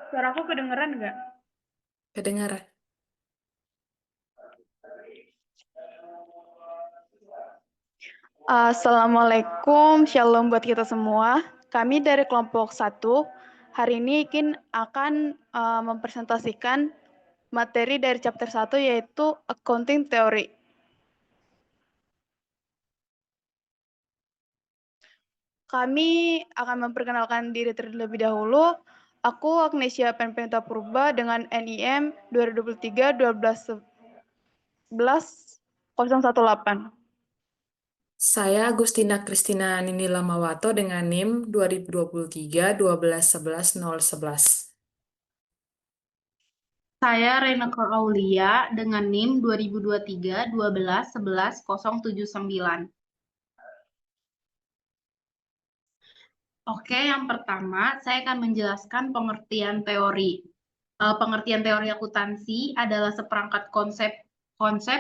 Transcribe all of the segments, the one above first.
Suaraku kedengeran nggak? Kedengaran. Assalamualaikum, shalom buat kita semua. Kami dari kelompok 1, hari ini akan mempresentasikan materi dari chapter 1 yaitu Accounting Theory. Kami akan memperkenalkan diri terlebih dahulu. Aku Agnesia Penpenta Purba dengan NIM 2023 12 11 018. Saya Agustina Kristina Nini Lamawato dengan NIM 2023 12 11 011. Saya Reneke Aulia dengan NIM 2023 12 11 079. Oke, yang pertama saya akan menjelaskan pengertian teori. Pengertian teori akuntansi adalah seperangkat konsep,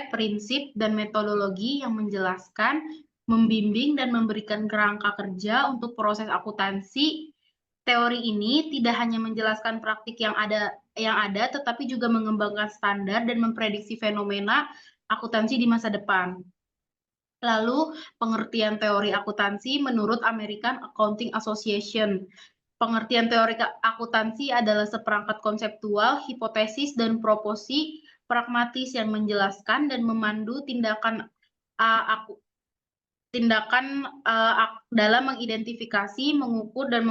prinsip, dan metodologi yang menjelaskan, membimbing, dan memberikan kerangka kerja untuk proses akuntansi. Teori ini tidak hanya menjelaskan praktik yang ada, tetapi juga mengembangkan standar dan memprediksi fenomena akuntansi di masa depan. Lalu, pengertian teori akuntansi menurut American Accounting Association. Pengertian teori akuntansi adalah seperangkat konseptual, hipotesis, dan proposi pragmatis yang menjelaskan dan memandu tindakan dalam mengidentifikasi, mengukur, dan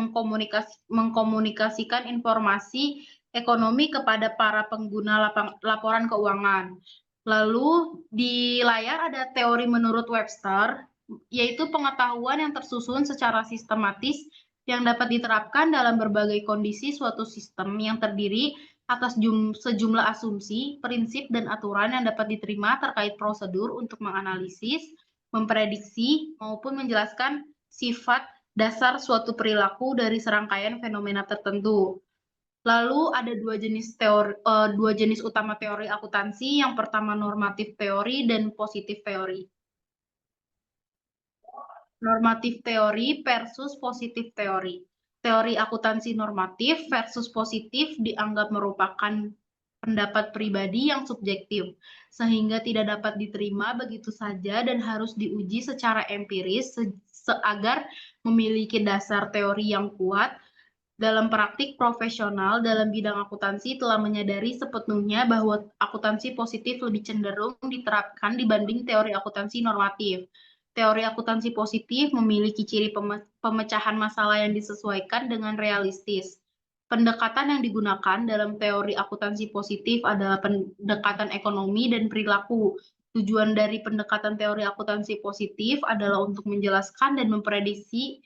mengkomunikasikan informasi ekonomi kepada para pengguna laporan keuangan. Lalu di layar ada teori menurut Webster, yaitu pengetahuan yang tersusun secara sistematis yang dapat diterapkan dalam berbagai kondisi suatu sistem yang terdiri atas sejumlah asumsi, prinsip, dan aturan yang dapat diterima terkait prosedur untuk menganalisis, memprediksi, maupun menjelaskan sifat dasar suatu perilaku dari serangkaian fenomena tertentu. Lalu ada dua jenis utama teori akuntansi. Yang pertama normatif teori dan positif teori. Normatif teori versus positif teori. Teori akuntansi normatif versus positif dianggap merupakan pendapat pribadi yang subjektif, sehingga tidak dapat diterima begitu saja dan harus diuji secara empiris agar memiliki dasar teori yang kuat. Dalam praktik profesional dalam bidang akuntansi telah menyadari sepenuhnya bahwa akuntansi positif lebih cenderung diterapkan dibanding teori akuntansi normatif. Teori akuntansi positif memiliki ciri pemecahan masalah yang disesuaikan dengan realistis. Pendekatan yang digunakan dalam teori akuntansi positif adalah pendekatan ekonomi dan perilaku. Tujuan dari pendekatan teori akuntansi positif adalah untuk menjelaskan dan memprediksi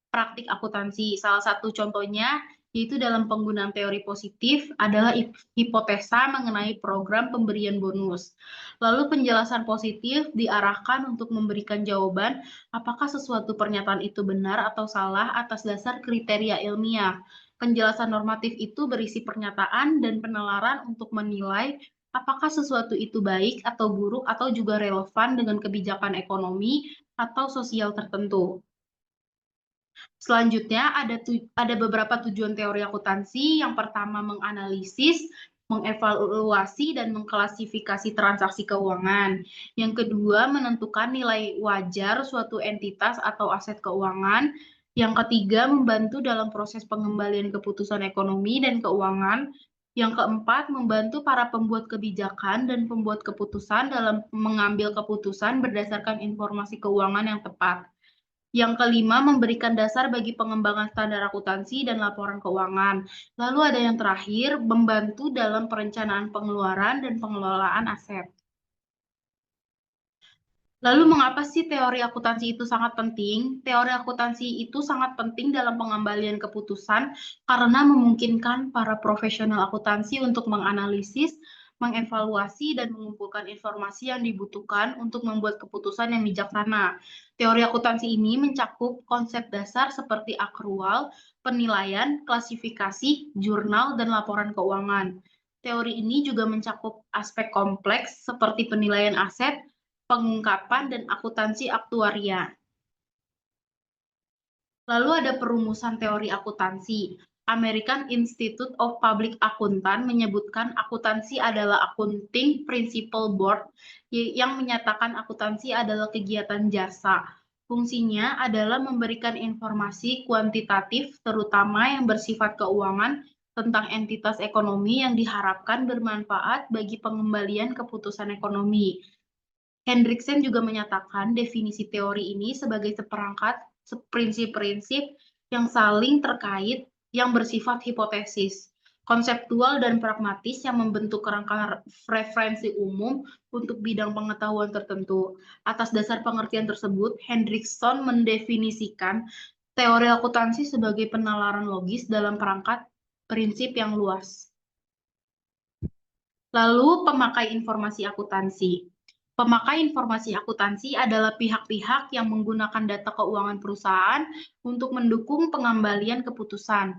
praktik akuntansi. Salah satu contohnya yaitu dalam penggunaan teori positif adalah hipotesa mengenai program pemberian bonus. Lalu penjelasan positif diarahkan untuk memberikan jawaban apakah sesuatu pernyataan itu benar atau salah atas dasar kriteria ilmiah. Penjelasan normatif itu berisi pernyataan dan penalaran untuk menilai apakah sesuatu itu baik atau buruk atau juga relevan dengan kebijakan ekonomi atau sosial tertentu. Selanjutnya ada beberapa tujuan teori akuntansi. Yang pertama menganalisis, mengevaluasi, dan mengklasifikasi transaksi keuangan. Yang kedua menentukan nilai wajar suatu entitas atau aset keuangan. Yang ketiga membantu dalam proses pengembalian keputusan ekonomi dan keuangan. Yang keempat membantu para pembuat kebijakan dan pembuat keputusan dalam mengambil keputusan berdasarkan informasi keuangan yang tepat. Yang kelima, memberikan dasar bagi pengembangan standar akuntansi dan laporan keuangan. Lalu ada yang terakhir, membantu dalam perencanaan pengeluaran dan pengelolaan aset. Lalu mengapa sih teori akuntansi itu sangat penting? Teori akuntansi itu sangat penting dalam pengembalian keputusan karena memungkinkan para profesional akuntansi untuk menganalisis, mengevaluasi, dan mengumpulkan informasi yang dibutuhkan untuk membuat keputusan yang bijaksana. Teori akuntansi ini mencakup konsep dasar seperti akrual, penilaian, klasifikasi, jurnal, dan laporan keuangan. Teori ini juga mencakup aspek kompleks seperti penilaian aset, pengungkapan, dan akuntansi aktuaria. Lalu ada perumusan teori akuntansi. American Institute of Public Accountant menyebutkan akuntansi adalah accounting principle board yang menyatakan akuntansi adalah kegiatan jasa. Fungsinya adalah memberikan informasi kuantitatif terutama yang bersifat keuangan tentang entitas ekonomi yang diharapkan bermanfaat bagi pengembalian keputusan ekonomi. Hendriksen juga menyatakan definisi teori ini sebagai seperangkat prinsip-prinsip yang saling terkait yang bersifat hipotesis, konseptual dan pragmatis yang membentuk kerangka referensi umum untuk bidang pengetahuan tertentu. Atas dasar pengertian tersebut, Hendriksen mendefinisikan teori akuntansi sebagai penalaran logis dalam perangkat prinsip yang luas. Lalu, pemakai informasi akuntansi. Pemakai informasi akuntansi adalah pihak-pihak yang menggunakan data keuangan perusahaan untuk mendukung pengembalian keputusan.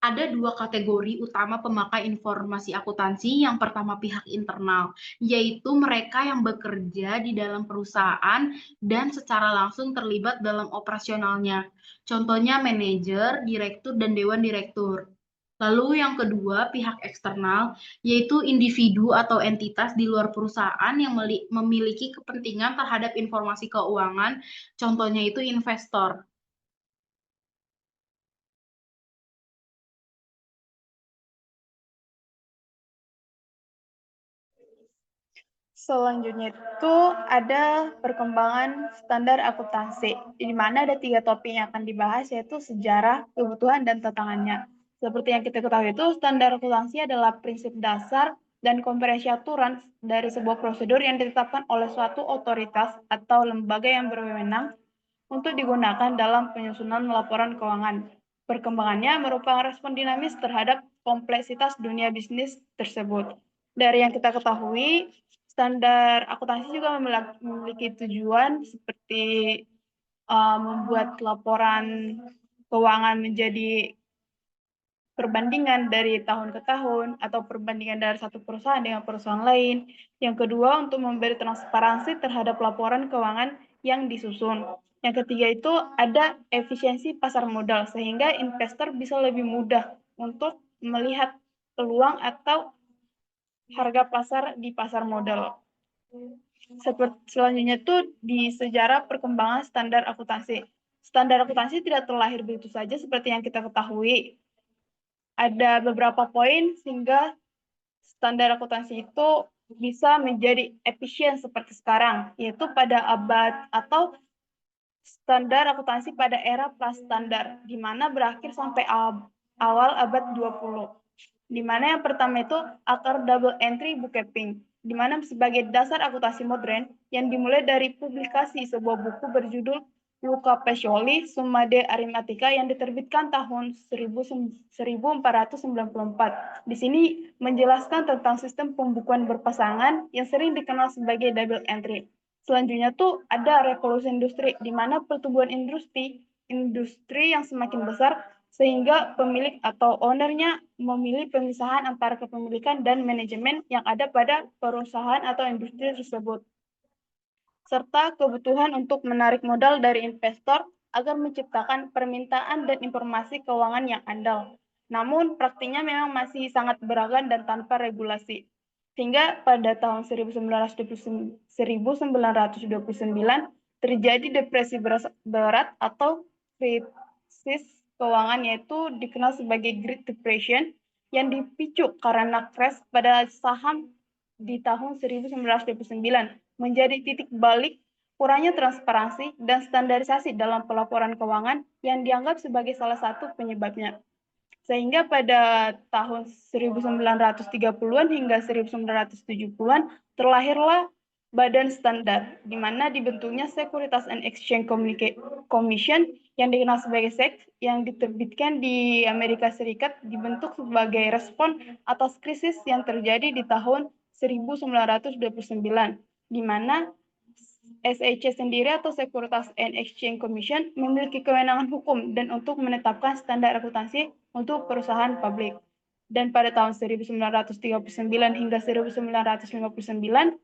Ada dua kategori utama pemakai informasi akuntansi. Yang pertama pihak internal, yaitu mereka yang bekerja di dalam perusahaan dan secara langsung terlibat dalam operasionalnya. Contohnya manajer, direktur, dan dewan direktur. Lalu yang kedua, pihak eksternal, yaitu individu atau entitas di luar perusahaan yang memiliki kepentingan terhadap informasi keuangan, contohnya itu investor. Selanjutnya itu ada perkembangan standar akuntansi, di mana ada 3 topik yang akan dibahas, yaitu sejarah, kebutuhan, dan tantangannya. Seperti yang kita ketahui itu, standar akuntansi adalah prinsip dasar dan komprehensif aturan dari sebuah prosedur yang ditetapkan oleh suatu otoritas atau lembaga yang berwenang untuk digunakan dalam penyusunan laporan keuangan. Perkembangannya merupakan respon dinamis terhadap kompleksitas dunia bisnis tersebut. Dari yang kita ketahui, standar akuntansi juga memiliki tujuan seperti membuat laporan keuangan menjadi perbandingan dari tahun ke tahun atau perbandingan dari satu perusahaan dengan perusahaan lain. Yang kedua, untuk memberi transparansi terhadap laporan keuangan yang disusun. Yang ketiga itu ada efisiensi pasar modal, sehingga investor bisa lebih mudah untuk melihat peluang atau harga pasar di pasar modal. Selanjutnya itu di sejarah perkembangan standar akuntansi. Standar akuntansi tidak terlahir begitu saja seperti yang kita ketahui. Ada beberapa poin sehingga standar akuntansi itu bisa menjadi efisien seperti sekarang, yaitu pada abad atau standar akuntansi pada era prastandar, di mana berakhir sampai awal abad 20. Di mana yang pertama itu akar double entry bookkeeping, di mana sebagai dasar akuntansi modern yang dimulai dari publikasi sebuah buku berjudul Luca Pacioli, Summa de Arithmetica yang diterbitkan tahun 1494. Di sini menjelaskan tentang sistem pembukuan berpasangan yang sering dikenal sebagai double entry. Selanjutnya tuh ada revolusi industri, di mana pertumbuhan industri yang semakin besar sehingga pemilik atau ownernya memilih pemisahan antara kepemilikan dan manajemen yang ada pada perusahaan atau industri tersebut, serta kebutuhan untuk menarik modal dari investor agar menciptakan permintaan dan informasi keuangan yang andal. Namun praktiknya memang masih sangat beragam dan tanpa regulasi. Sehingga pada tahun 1929 terjadi depresi berat atau krisis keuangan, yaitu dikenal sebagai Great Depression, yang dipicu karena crash pada saham di tahun 1929, menjadi titik balik kurangnya transparansi dan standarisasi dalam pelaporan keuangan yang dianggap sebagai salah satu penyebabnya. Sehingga pada tahun 1930-an hingga 1970-an terlahirlah Badan Standar, di mana dibentuknya Securities and Exchange Commission yang dikenal sebagai SEC, yang diterbitkan di Amerika Serikat, dibentuk sebagai respon atas krisis yang terjadi di tahun 1929, di mana SEC sendiri atau Securities and Exchange Commission memiliki kewenangan hukum dan untuk menetapkan standar akuntansi untuk perusahaan publik. Dan pada tahun 1939 hingga 1959,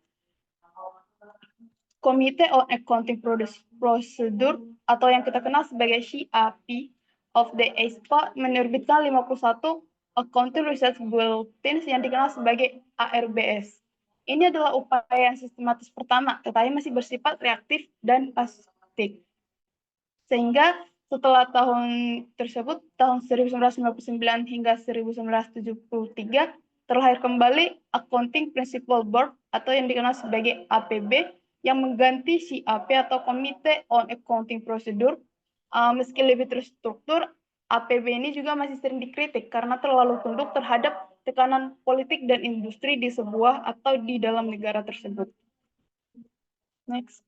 Committee on Accounting Procedure atau yang kita kenal sebagai CAP of the ASPA menerbitkan 51 Accounting Research Bulletins yang dikenal sebagai ARBS. Ini adalah upaya yang sistematis pertama, tetapi masih bersifat reaktif dan pasif. Sehingga setelah tahun tersebut, tahun 1999 hingga 1973, terlahir kembali Accounting Principles Board atau yang dikenal sebagai APB yang mengganti CAP atau Komite on Accounting Procedure. Meski lebih terstruktur, APB ini juga masih sering dikritik karena terlalu tunduk terhadap tekanan politik dan industri di sebuah atau di dalam negara tersebut. Next.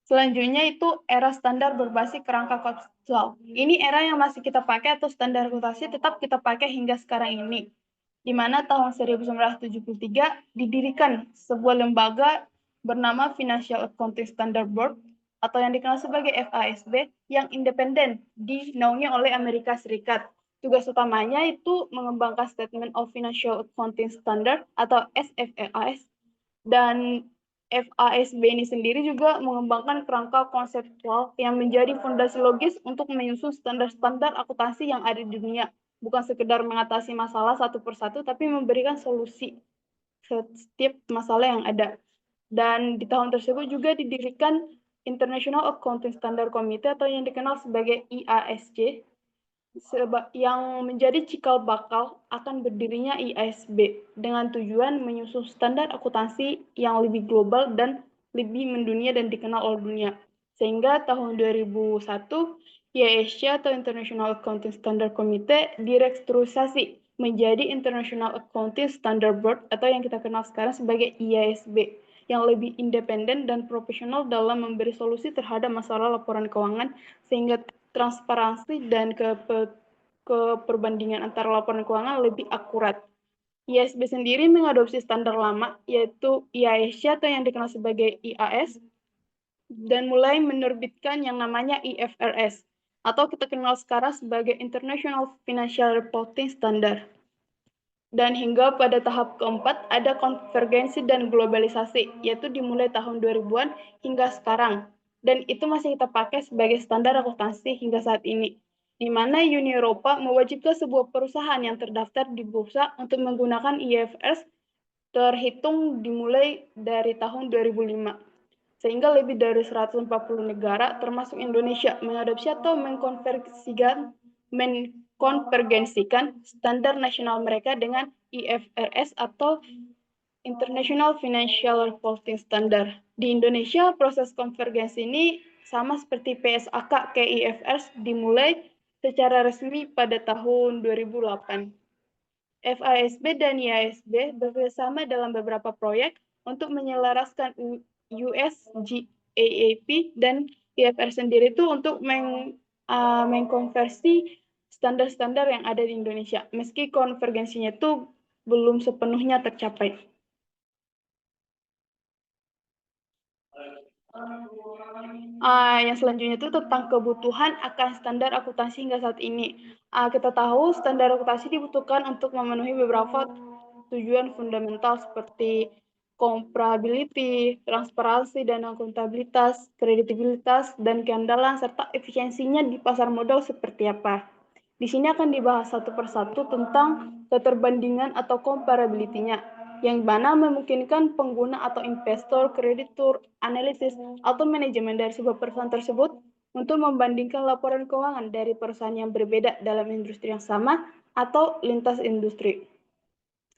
Selanjutnya itu era standar berbasis kerangka konseptual. Ini era yang masih kita pakai atau standar akuntansi tetap kita pakai hingga sekarang ini. Di mana tahun 1973 didirikan sebuah lembaga bernama Financial Accounting Standard Board atau yang dikenal sebagai FASB yang independen dinaungi oleh Amerika Serikat. Tugas utamanya itu mengembangkan Statement of Financial Accounting Standard atau SFAS, dan FASB ini sendiri juga mengembangkan kerangka konseptual yang menjadi fondasi logis untuk menyusun standar-standar akuntansi yang ada di dunia. Bukan sekedar mengatasi masalah satu persatu, tapi memberikan solusi setiap masalah yang ada. Dan di tahun tersebut juga didirikan International Accounting Standard Committee atau yang dikenal sebagai IASC, yang menjadi cikal bakal akan berdirinya IASB dengan tujuan menyusun standar akuntansi yang lebih global dan lebih mendunia dan dikenal oleh dunia. Sehingga tahun 2001, IASC atau International Accounting Standard Committee direstrukturisasi menjadi International Accounting Standard Board atau yang kita kenal sekarang sebagai IASB, yang lebih independen dan profesional dalam memberi solusi terhadap masalah laporan keuangan sehingga transparansi dan keperbandingan antara laporan keuangan lebih akurat. IASB sendiri mengadopsi standar lama, yaitu IASC atau yang dikenal sebagai IAS, dan mulai menerbitkan yang namanya IFRS, atau kita kenal sekarang sebagai International Financial Reporting Standard. Dan hingga pada tahap keempat ada konvergensi dan globalisasi, yaitu dimulai tahun 2000-an hingga sekarang. Dan itu masih kita pakai sebagai standar akuntansi hingga saat ini, di mana Uni Eropa mewajibkan sebuah perusahaan yang terdaftar di bursa untuk menggunakan IFRS terhitung dimulai dari tahun 2005. Sehingga lebih dari 140 negara, termasuk Indonesia, mengadopsi atau mengkonvergensikan standar nasional mereka dengan IFRS atau International Financial Reporting Standard. Di Indonesia, proses konvergensi ini sama seperti PSAK ke IFRS dimulai secara resmi pada tahun 2008. FASB dan IASB bekerjasama dalam beberapa proyek untuk menyelaraskan US GAAP dan IFRS sendiri itu untuk mengkonversi standar-standar yang ada di Indonesia, meski konvergensinya itu belum sepenuhnya tercapai. Yang selanjutnya itu tentang kebutuhan akan standar akuntansi hingga saat ini. Kita tahu standar akuntansi dibutuhkan untuk memenuhi beberapa tujuan fundamental seperti comparability, transparansi dan akuntabilitas, kredibilitas, dan keandalan, serta efisiensinya di pasar modal seperti apa. Di sini akan dibahas satu persatu tentang keterbandingan atau comparability-nya, yang mana memungkinkan pengguna atau investor, kreditur, analisis, atau manajemen dari sebuah perusahaan tersebut untuk membandingkan laporan keuangan dari perusahaan yang berbeda dalam industri yang sama atau lintas industri,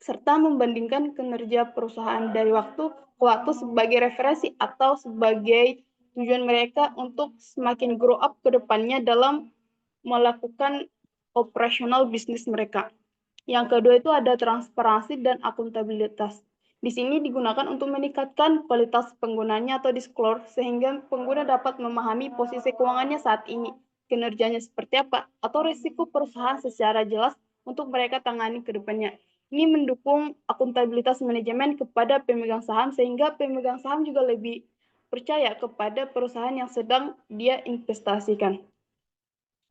serta membandingkan kinerja perusahaan dari waktu ke waktu sebagai referensi atau sebagai tujuan mereka untuk semakin grow up ke depannya dalam melakukan operasional bisnis mereka. Yang kedua itu ada transparansi dan akuntabilitas. Di sini digunakan untuk meningkatkan kualitas penggunanya atau disclosure sehingga pengguna dapat memahami posisi keuangannya saat ini, kinerjanya seperti apa, atau risiko perusahaan secara jelas untuk mereka tangani ke depannya. Ini mendukung akuntabilitas manajemen kepada pemegang saham sehingga pemegang saham juga lebih percaya kepada perusahaan yang sedang dia investasikan.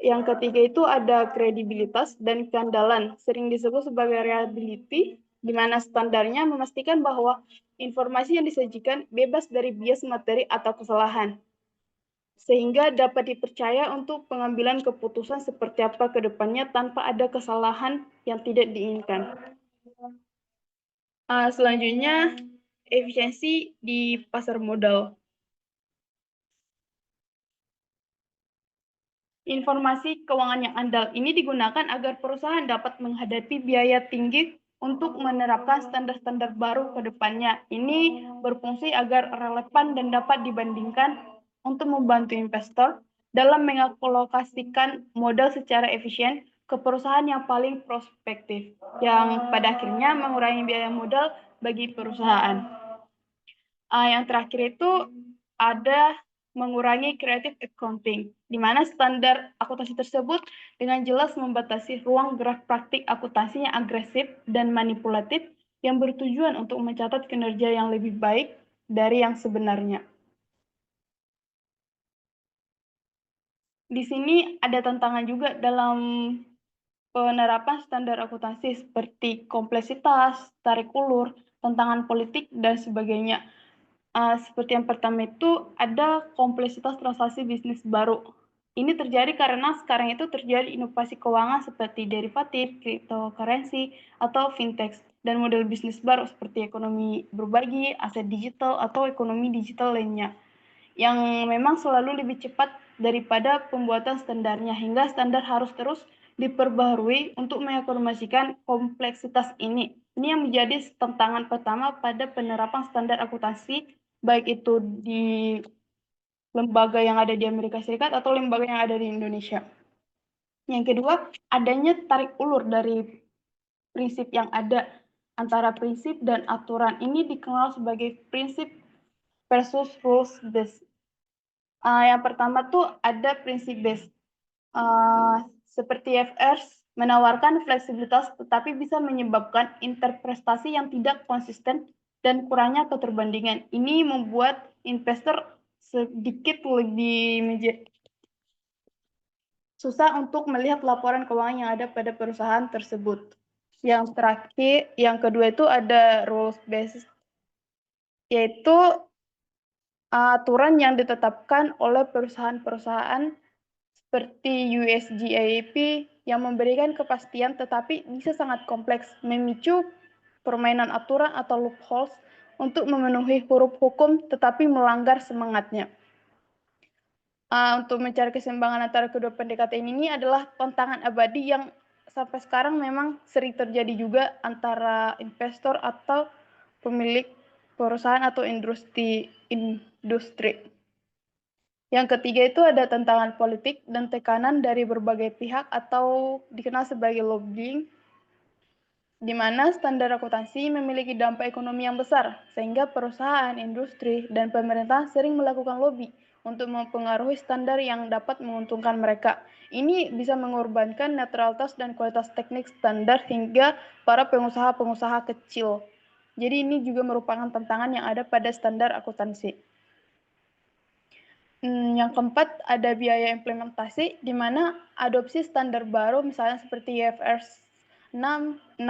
Yang ketiga itu ada kredibilitas dan keandalan, sering disebut sebagai reliability, di mana standarnya memastikan bahwa informasi yang disajikan bebas dari bias materi atau kesalahan. sehingga dapat dipercaya untuk pengambilan keputusan seperti apa ke depannya tanpa ada kesalahan yang tidak diinginkan. Selanjutnya, efisiensi di pasar modal. Informasi keuangan yang andal ini digunakan agar perusahaan dapat menghadapi biaya tinggi untuk menerapkan standar-standar baru ke depannya. Ini berfungsi agar relevan dan dapat dibandingkan untuk membantu investor dalam mengalokasikan modal secara efisien ke perusahaan yang paling prospektif, yang pada akhirnya mengurangi biaya modal bagi perusahaan. Yang terakhir itu ada mengurangi creative accounting, di mana standar akuntansi tersebut dengan jelas membatasi ruang gerak praktik akuntansi yang agresif dan manipulatif yang bertujuan untuk mencatat kinerja yang lebih baik dari yang sebenarnya. Di sini ada tantangan juga dalam penerapan standar akuntansi seperti kompleksitas, tarik ulur, tantangan politik, dan sebagainya. Seperti yang pertama itu ada kompleksitas transaksi bisnis baru. Ini terjadi karena sekarang itu terjadi inovasi keuangan seperti derivatif, cryptocurrency, atau fintech, dan model bisnis baru seperti ekonomi berbagi, aset digital, atau ekonomi digital lainnya, yang memang selalu lebih cepat daripada pembuatan standarnya, hingga standar harus terus diperbaharui untuk mengakomodasikan kompleksitas ini. Ini yang menjadi tantangan pertama pada penerapan standar akuntansi, baik itu di lembaga yang ada di Amerika Serikat atau lembaga yang ada di Indonesia. Yang kedua, adanya tarik ulur dari prinsip yang ada. Antara prinsip dan aturan ini dikenal sebagai prinsip versus rules based. Yang pertama tuh ada prinsip based. Seperti IFRS menawarkan fleksibilitas tetapi bisa menyebabkan interpretasi yang tidak konsisten dan kurangnya keterbandingan. Ini membuat investor sedikit lebih susah untuk melihat laporan keuangan yang ada pada perusahaan tersebut. Yang terakhir, yang kedua itu ada rules based, yaitu aturan yang ditetapkan oleh perusahaan-perusahaan seperti USGAP yang memberikan kepastian tetapi bisa sangat kompleks, memicu permainan aturan atau loopholes untuk memenuhi huruf hukum tetapi melanggar semangatnya. Untuk mencari keseimbangan antara kedua pendekatan ini adalah tantangan abadi yang sampai sekarang memang sering terjadi juga antara investor atau pemilik perusahaan atau industri. Yang ketiga itu ada tantangan politik dan tekanan dari berbagai pihak atau dikenal sebagai lobbying, di mana standar akuntansi memiliki dampak ekonomi yang besar, sehingga perusahaan, industri, dan pemerintah sering melakukan lobby untuk mempengaruhi standar yang dapat menguntungkan mereka. Ini bisa mengorbankan netralitas dan kualitas teknik standar hingga para pengusaha-pengusaha kecil. Jadi ini juga merupakan tantangan yang ada pada standar akuntansi. Yang keempat, ada biaya implementasi, di mana adopsi standar baru, misalnya seperti IFRS 16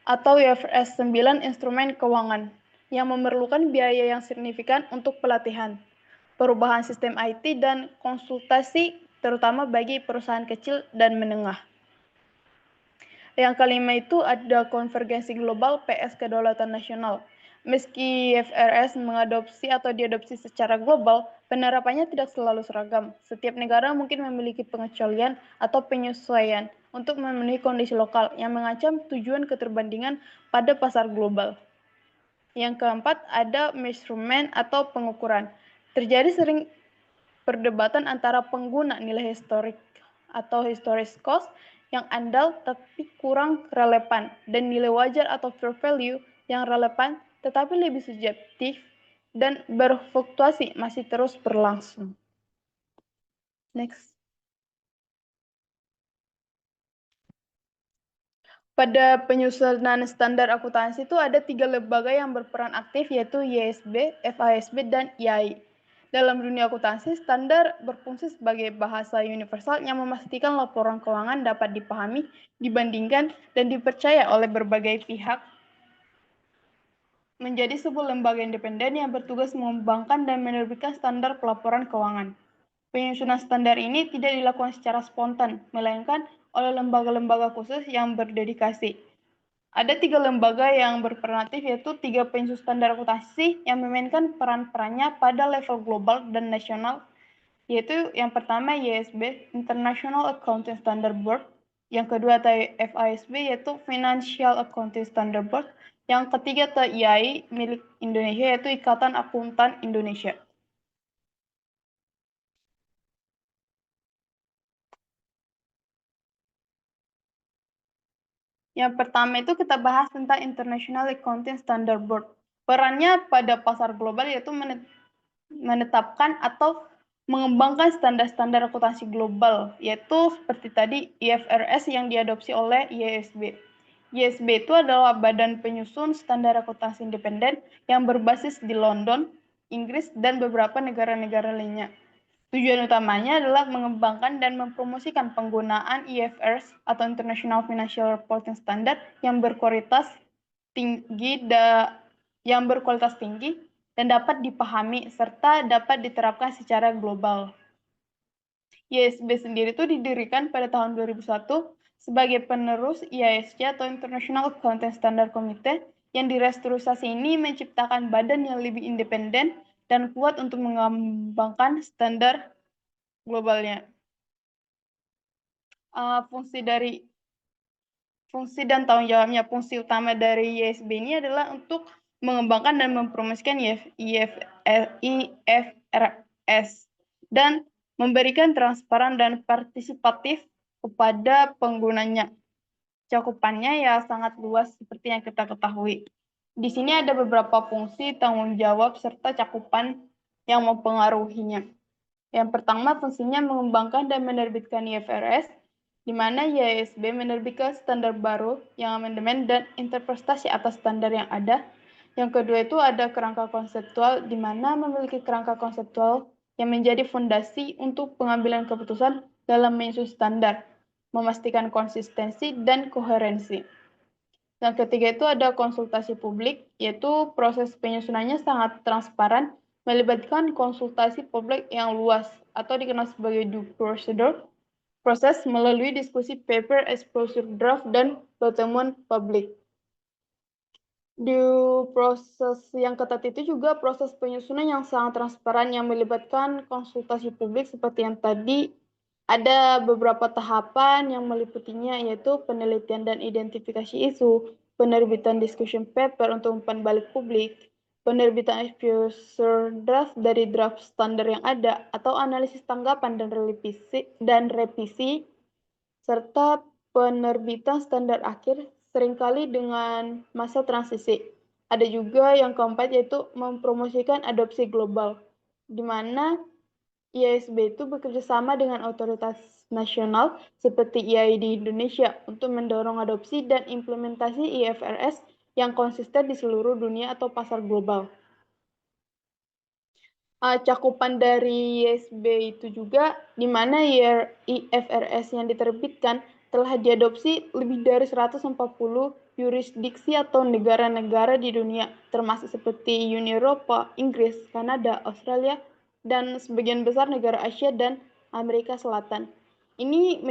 atau IFRS 9 instrumen keuangan, yang memerlukan biaya yang signifikan untuk pelatihan, perubahan sistem IT, dan konsultasi, terutama bagi perusahaan kecil dan menengah. Yang kelima itu ada konvergensi global PS kedaulatan nasional. Meski IFRS mengadopsi atau diadopsi secara global, penerapannya tidak selalu seragam. Setiap negara mungkin memiliki pengecualian atau penyesuaian untuk memenuhi kondisi lokal yang mengancam tujuan keterbandingan pada pasar global. Yang keempat, ada measurement atau pengukuran. Terjadi sering perdebatan antara pengguna nilai historik atau historic cost yang andal tapi kurang relevan, dan nilai wajar atau fair value yang relevan tetapi lebih subjektif dan berfluktuasi masih terus berlangsung. Next. Pada penyusunan standar akuntansi itu ada 3 lembaga yang berperan aktif, yaitu YSB, FASB, dan IAI. Dalam dunia akuntansi, standar berfungsi sebagai bahasa universal yang memastikan laporan keuangan dapat dipahami, dibandingkan, dan dipercaya oleh berbagai pihak. menjadi sebuah lembaga independen yang bertugas mengembangkan dan menerbitkan standar pelaporan keuangan. Penyusunan standar ini tidak dilakukan secara spontan, melainkan oleh lembaga-lembaga khusus yang berdedikasi. Ada 3 lembaga yang berperan aktif, yaitu 3 penyusun standar akuntansi yang memainkan peran-perannya pada level global dan nasional, yaitu yang pertama IASB, International Accounting Standard Board, yang kedua FASB, yaitu Financial Accounting Standard Board, yang ketiga IAI milik Indonesia, yaitu Ikatan Akuntan Indonesia. Yang pertama itu kita bahas tentang International Accounting Standard Board. Perannya pada pasar global yaitu menetapkan atau mengembangkan standar-standar akuntansi global, yaitu seperti tadi IFRS yang diadopsi oleh IASB. IASB itu adalah badan penyusun standar akuntansi independen yang berbasis di London, Inggris, dan beberapa negara-negara lainnya. Tujuan utamanya adalah mengembangkan dan mempromosikan penggunaan IFRS atau International Financial Reporting Standard yang berkualitas tinggi dan dapat dipahami serta dapat diterapkan secara global. IASB sendiri itu didirikan pada tahun 2001 sebagai penerus IASC atau International Accounting Standard Committee, yang direstrukturisasi ini menciptakan badan yang lebih independen dan kuat untuk mengembangkan standar globalnya. Fungsi dan tanggung jawabnya, fungsi utama dari IASB ini adalah untuk mengembangkan dan mempromosikan IFRS dan memberikan transparan dan partisipatif kepada penggunanya. Cakupannya ya sangat luas seperti yang kita ketahui. Di sini ada beberapa fungsi, tanggung jawab, serta cakupan yang mempengaruhinya. Yang pertama, fungsinya mengembangkan dan menerbitkan IFRS, di mana IASB menerbitkan standar baru yang amandemen dan interpretasi atas standar yang ada. Yang kedua itu ada kerangka konseptual, di mana memiliki kerangka konseptual yang menjadi fondasi untuk pengambilan keputusan dalam menyusun standar, memastikan konsistensi dan koherensi. Yang ketiga itu ada konsultasi publik, yaitu proses penyusunannya sangat transparan, melibatkan konsultasi publik yang luas atau dikenal sebagai due procedure, proses melalui diskusi paper, exposure draft, dan pertemuan publik. Due proses yang ketat itu juga proses penyusunan yang sangat transparan yang melibatkan konsultasi publik seperti yang tadi. Ada beberapa tahapan yang meliputinya, yaitu penelitian dan identifikasi isu, penerbitan discussion paper untuk umpan balik publik, penerbitan exposure draft dari draft standar yang ada, atau analisis tanggapan dan revisi, serta penerbitan standar akhir seringkali dengan masa transisi. Ada juga yang keempat, yaitu mempromosikan adopsi global, di mana IASB itu bekerja sama dengan otoritas nasional seperti IAI di Indonesia untuk mendorong adopsi dan implementasi IFRS yang konsisten di seluruh dunia atau pasar global. Cakupan dari IASB itu juga di mana IFRS yang diterbitkan telah diadopsi lebih dari 140 yurisdiksi atau negara-negara di dunia, termasuk seperti Uni Eropa, Inggris, Kanada, Australia, dan sebagian besar negara Asia dan Amerika Selatan. Ini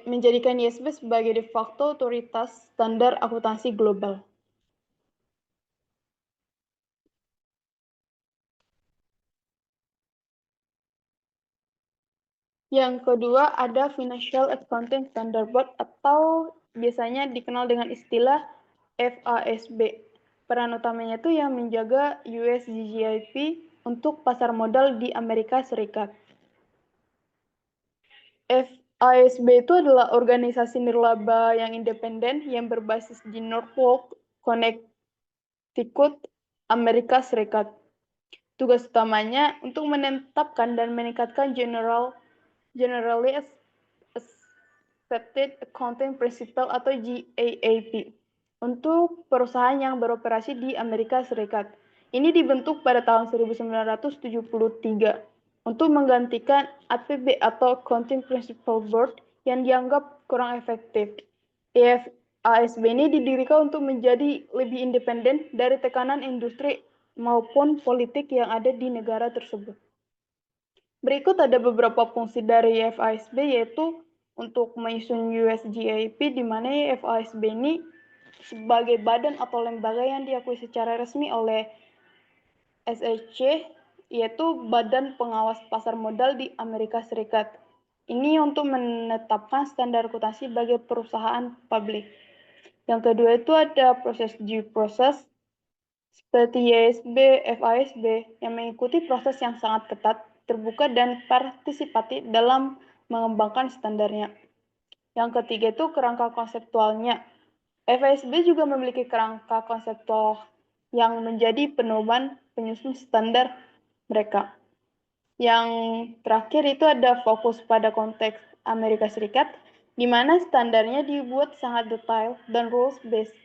menjadikan IASB sebagai de facto otoritas standar akuntansi global. Yang kedua ada Financial Accounting Standard Board atau biasanya dikenal dengan istilah FASB. Peran utamanya itu yang menjaga US GGIP untuk pasar modal di Amerika Serikat. FASB itu adalah organisasi nirlaba yang independen yang berbasis di Norfolk, Connecticut, Amerika Serikat. Tugas utamanya untuk menetapkan dan meningkatkan Generally Accepted Accounting Principle atau GAAP untuk perusahaan yang beroperasi di Amerika Serikat. Ini dibentuk pada tahun 1973 untuk menggantikan APB atau Accounting Principle Board yang dianggap kurang efektif. ASB ini didirikan untuk menjadi lebih independen dari tekanan industri maupun politik yang ada di negara tersebut. Berikut ada beberapa fungsi dari FASB, yaitu untuk menyusun USGAP, di mana FASB ini sebagai badan atau lembaga yang diakui secara resmi oleh SEC, yaitu Badan Pengawas Pasar Modal di Amerika Serikat. Ini untuk menetapkan standar akuntansi bagi perusahaan publik. Yang kedua itu ada proses due process, seperti YSB, FASB, yang mengikuti proses yang sangat ketat, terbuka, dan partisipatif dalam mengembangkan standarnya. Yang ketiga itu kerangka konseptualnya. FASB juga memiliki kerangka konseptual yang menjadi pedoman penyusun standar mereka. Yang terakhir itu ada fokus pada konteks Amerika Serikat, di mana standarnya dibuat sangat detail dan rules-based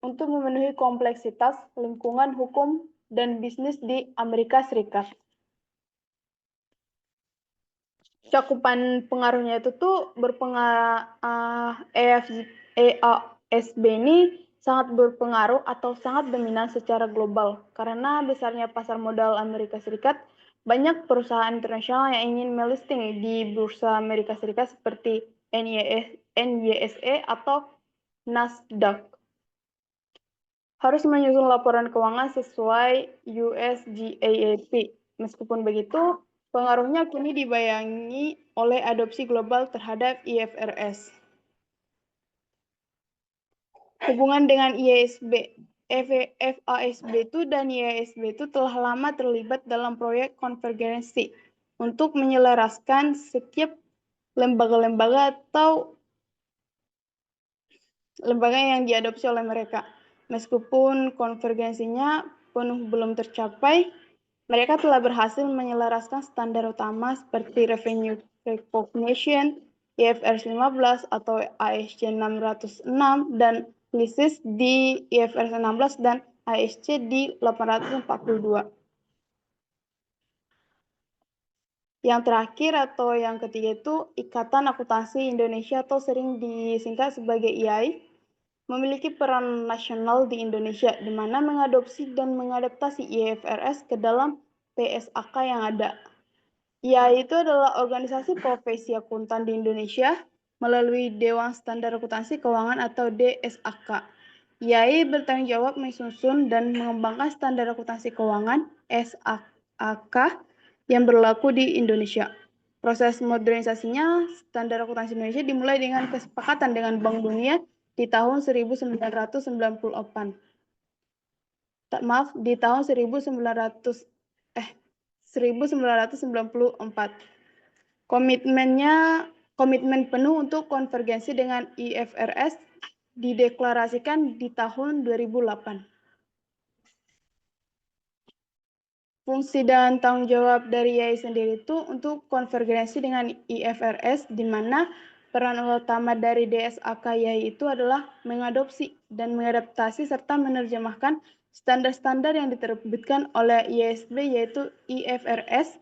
untuk memenuhi kompleksitas lingkungan hukum dan bisnis di Amerika Serikat. Cakupan pengaruhnya itu tuh EASB ini sangat berpengaruh atau sangat dominan secara global karena besarnya pasar modal Amerika Serikat. Banyak perusahaan internasional yang ingin melisting di Bursa Amerika Serikat seperti NYSE atau Nasdaq. Harus menyusun laporan keuangan sesuai US GAAP. Meskipun begitu, pengaruhnya kini dibayangi oleh adopsi global terhadap IFRS. Hubungan dengan IASB, FASB itu dan IASB itu telah lama terlibat dalam proyek konvergensi untuk menyelaraskan setiap lembaga-lembaga atau lembaga yang diadopsi oleh mereka. Meskipun konvergensinya penuh belum tercapai, mereka telah berhasil menyelaraskan standar utama seperti revenue recognition, IFRS 15 atau ASC 606 dan LISIS di IFRS 16 dan ASC di 842. Yang terakhir atau yang ketiga itu Ikatan Akuntansi Indonesia atau sering disingkat sebagai IAI, memiliki peran nasional di Indonesia di mana mengadopsi dan mengadaptasi IFRS ke dalam PSAK yang ada. IAI itu adalah organisasi profesi akuntan di Indonesia melalui Dewan Standar Akuntansi Keuangan atau DSAK. IAI bertanggung jawab menyusun dan mengembangkan standar akuntansi keuangan SAK yang berlaku di Indonesia. Proses modernisasinya, standar akuntansi Indonesia dimulai dengan kesepakatan dengan Bank Dunia di tahun 1994. Di tahun 1994. Komitmen penuh untuk konvergensi dengan IFRS dideklarasikan di tahun 2008. Fungsi dan tanggung jawab dari IAI sendiri itu untuk konvergensi dengan IFRS, di mana peran utama dari DSAK IAI itu adalah mengadopsi dan mengadaptasi serta menerjemahkan standar-standar yang diterbitkan oleh IASB yaitu IFRS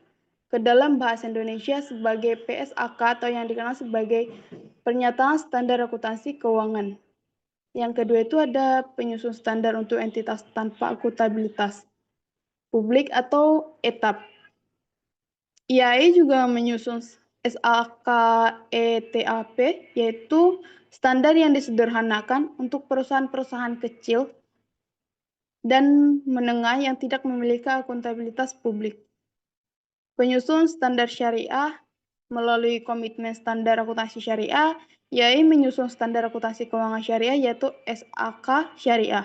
ke dalam bahasa Indonesia sebagai PSAK atau yang dikenal sebagai Pernyataan Standar Akuntansi Keuangan. Yang kedua itu ada penyusun standar untuk entitas tanpa akuntabilitas publik atau ETAP. IAI juga menyusun SAKETAP, yaitu standar yang disederhanakan untuk perusahaan-perusahaan kecil dan menengah yang tidak memiliki akuntabilitas publik. Penyusun standar syariah melalui komitmen standar akuntansi syariah, IAI menyusun standar akuntansi keuangan syariah yaitu SAK syariah.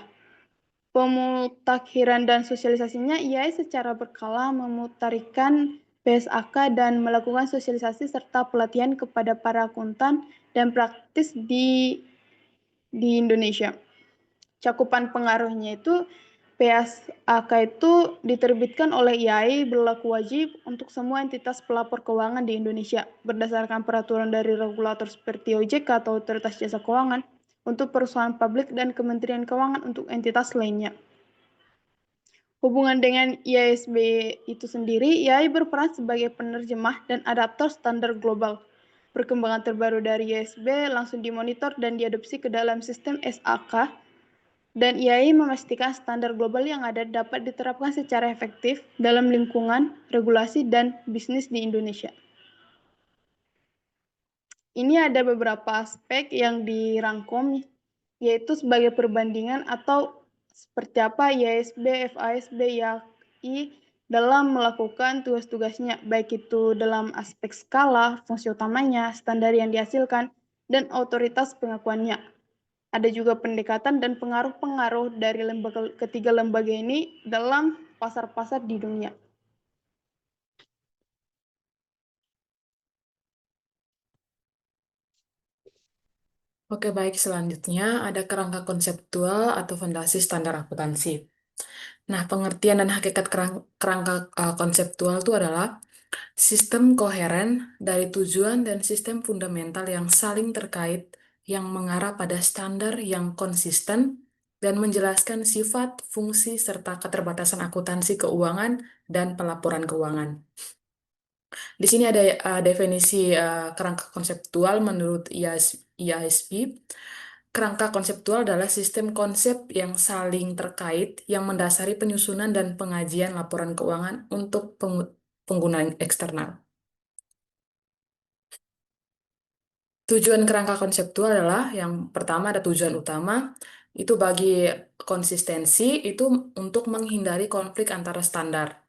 Pemutakhiran dan sosialisasinya, IAI secara berkala memutarikan PSAK dan melakukan sosialisasi serta pelatihan kepada para akuntan dan praktis di Indonesia. Cakupan pengaruhnya itu PSAK itu diterbitkan oleh IAI berlaku wajib untuk semua entitas pelapor keuangan di Indonesia berdasarkan peraturan dari regulator seperti OJK atau Otoritas Jasa Keuangan untuk perusahaan publik dan Kementerian Keuangan untuk entitas lainnya. Hubungan dengan IASB itu sendiri, IAI berperan sebagai penerjemah dan adaptor standar global. Perkembangan terbaru dari ISB langsung dimonitor dan diadopsi ke dalam sistem SAK, dan IAI memastikan standar global yang ada dapat diterapkan secara efektif dalam lingkungan, regulasi, dan bisnis di Indonesia. Ini ada beberapa aspek yang dirangkum, yaitu sebagai perbandingan atau seperti apa IASB, FASB, IAI dalam melakukan tugas-tugasnya, baik itu dalam aspek skala, fungsi utamanya, standar yang dihasilkan, dan otoritas pengakuannya. Ada juga pendekatan dan pengaruh-pengaruh dari ketiga lembaga ini dalam pasar-pasar di dunia. Oke, baik. Selanjutnya ada kerangka konseptual atau fondasi standar akuntansi. Nah, pengertian dan hakikat kerangka konseptual itu adalah sistem koheren dari tujuan dan sistem fundamental yang saling terkait yang mengarah pada standar yang konsisten dan menjelaskan sifat, fungsi, serta keterbatasan akuntansi keuangan dan pelaporan keuangan. Di sini ada definisi kerangka konseptual menurut IASB. Kerangka konseptual adalah sistem konsep yang saling terkait yang mendasari penyusunan dan pengajian laporan keuangan untuk pengguna eksternal. Tujuan kerangka konseptual adalah yang pertama ada tujuan utama, itu bagi konsistensi, itu untuk menghindari konflik antara standar.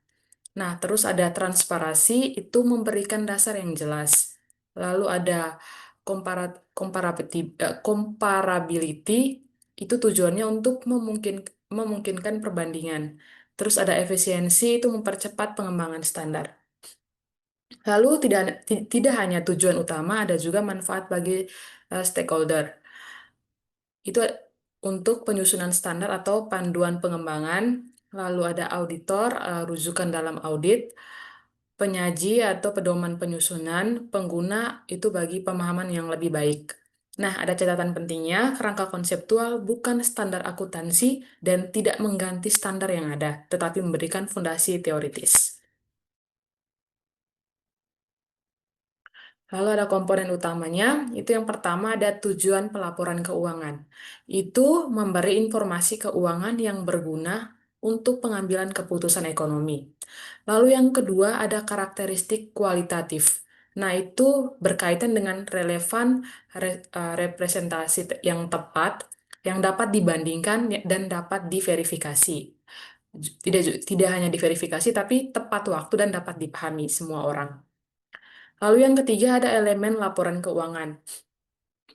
Nah, terus ada transparansi, itu memberikan dasar yang jelas. Lalu ada comparability, itu tujuannya untuk memungkinkan perbandingan. Terus ada efisiensi, itu mempercepat pengembangan standar. Lalu tidak hanya tujuan utama, ada juga manfaat bagi stakeholder. Itu untuk penyusunan standar atau panduan pengembangan. Lalu ada auditor, rujukan dalam audit, penyaji atau pedoman penyusunan, pengguna itu bagi pemahaman yang lebih baik. Nah, ada catatan pentingnya, kerangka konseptual bukan standar akuntansi dan tidak mengganti standar yang ada, tetapi memberikan fondasi teoritis. Lalu ada komponen utamanya, itu yang pertama ada tujuan pelaporan keuangan. Itu memberi informasi keuangan yang berguna untuk pengambilan keputusan ekonomi. Lalu yang kedua ada karakteristik kualitatif. Nah, itu berkaitan dengan relevan representasi yang tepat, yang dapat dibandingkan dan dapat diverifikasi. Tidak hanya diverifikasi, tapi tepat waktu dan dapat dipahami semua orang. Lalu yang ketiga ada elemen laporan keuangan.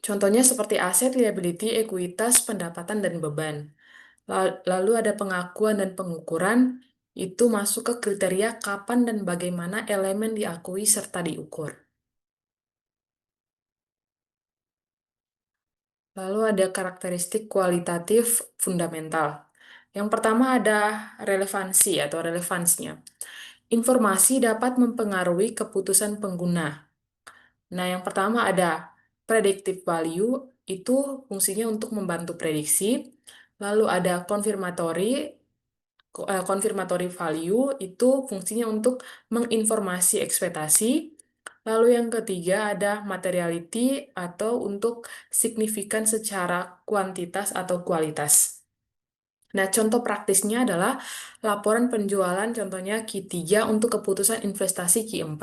Contohnya seperti aset, liability, ekuitas, pendapatan, dan beban. Lalu ada pengakuan dan pengukuran, itu masuk ke kriteria kapan dan bagaimana elemen diakui serta diukur. Lalu ada karakteristik kualitatif fundamental. Yang pertama ada relevansi atau relevansnya. Informasi dapat mempengaruhi keputusan pengguna. Nah, yang pertama ada predictive value, itu fungsinya untuk membantu prediksi. Lalu ada confirmatory value, itu fungsinya untuk menginformasi ekspektasi. Lalu yang ketiga ada materiality atau untuk signifikan secara kuantitas atau kualitas. Nah, contoh praktisnya adalah laporan penjualan, contohnya Q3 untuk keputusan investasi Q4.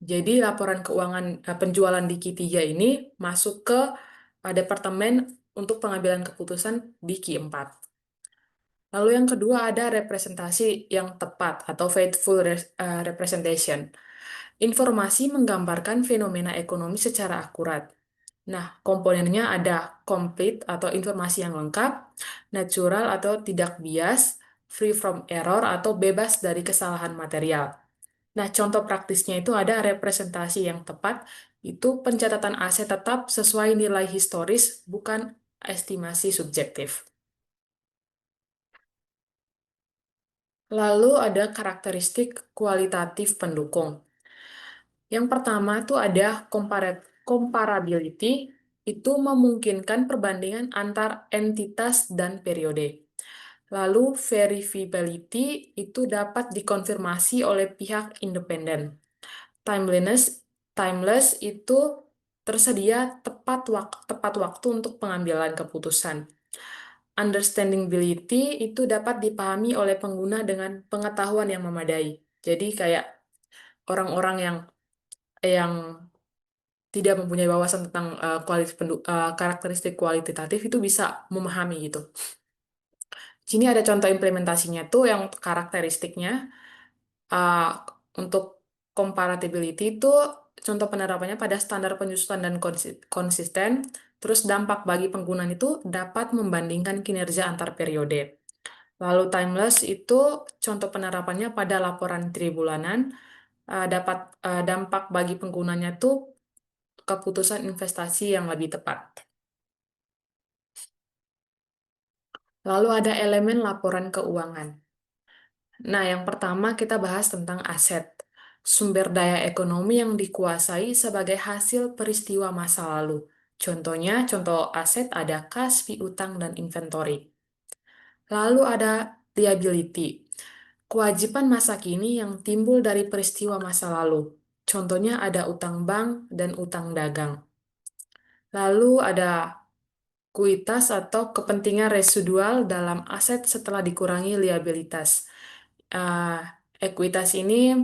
Jadi laporan keuangan penjualan di Q3 ini masuk ke departemen untuk pengambilan keputusan di Q4. Lalu yang kedua ada representasi yang tepat atau faithful representation. Informasi menggambarkan fenomena ekonomi secara akurat. Nah, komponennya ada complete atau informasi yang lengkap, natural atau tidak bias, free from error atau bebas dari kesalahan material. Nah, contoh praktisnya itu ada representasi yang tepat, itu pencatatan aset tetap sesuai nilai historis, bukan estimasi subjektif. Lalu ada karakteristik kualitatif pendukung. Yang pertama itu ada comparability, itu memungkinkan perbandingan antar entitas dan periode. Lalu verifiability itu dapat dikonfirmasi oleh pihak independen. Timeliness Timeless itu tersedia tepat waktu untuk pengambilan keputusan. Understandability itu dapat dipahami oleh pengguna dengan pengetahuan yang memadai. Jadi kayak orang-orang yang tidak mempunyai wawasan tentang karakteristik kualitatif itu bisa memahami gitu. Sini ada contoh implementasinya tuh yang karakteristiknya. Uh, untuk compatibility itu contoh penerapannya pada standar penyusutan dan konsisten. Terus dampak bagi penggunaan itu dapat membandingkan kinerja antar periode. Lalu timeless itu contoh penerapannya pada laporan tribulanan. Dampak bagi penggunanya tuh keputusan investasi yang lebih tepat. Lalu ada elemen laporan keuangan. Nah, yang pertama kita bahas tentang aset. Sumber daya ekonomi yang dikuasai sebagai hasil peristiwa masa lalu. Contohnya, contoh aset ada kas, piutang, dan inventory. Lalu ada liability. Kewajiban masa kini yang timbul dari peristiwa masa lalu. Contohnya ada utang bank dan utang dagang. Lalu ada kuitas atau kepentingan residual dalam aset setelah dikurangi liabilitas. Uh, Ekuitas ini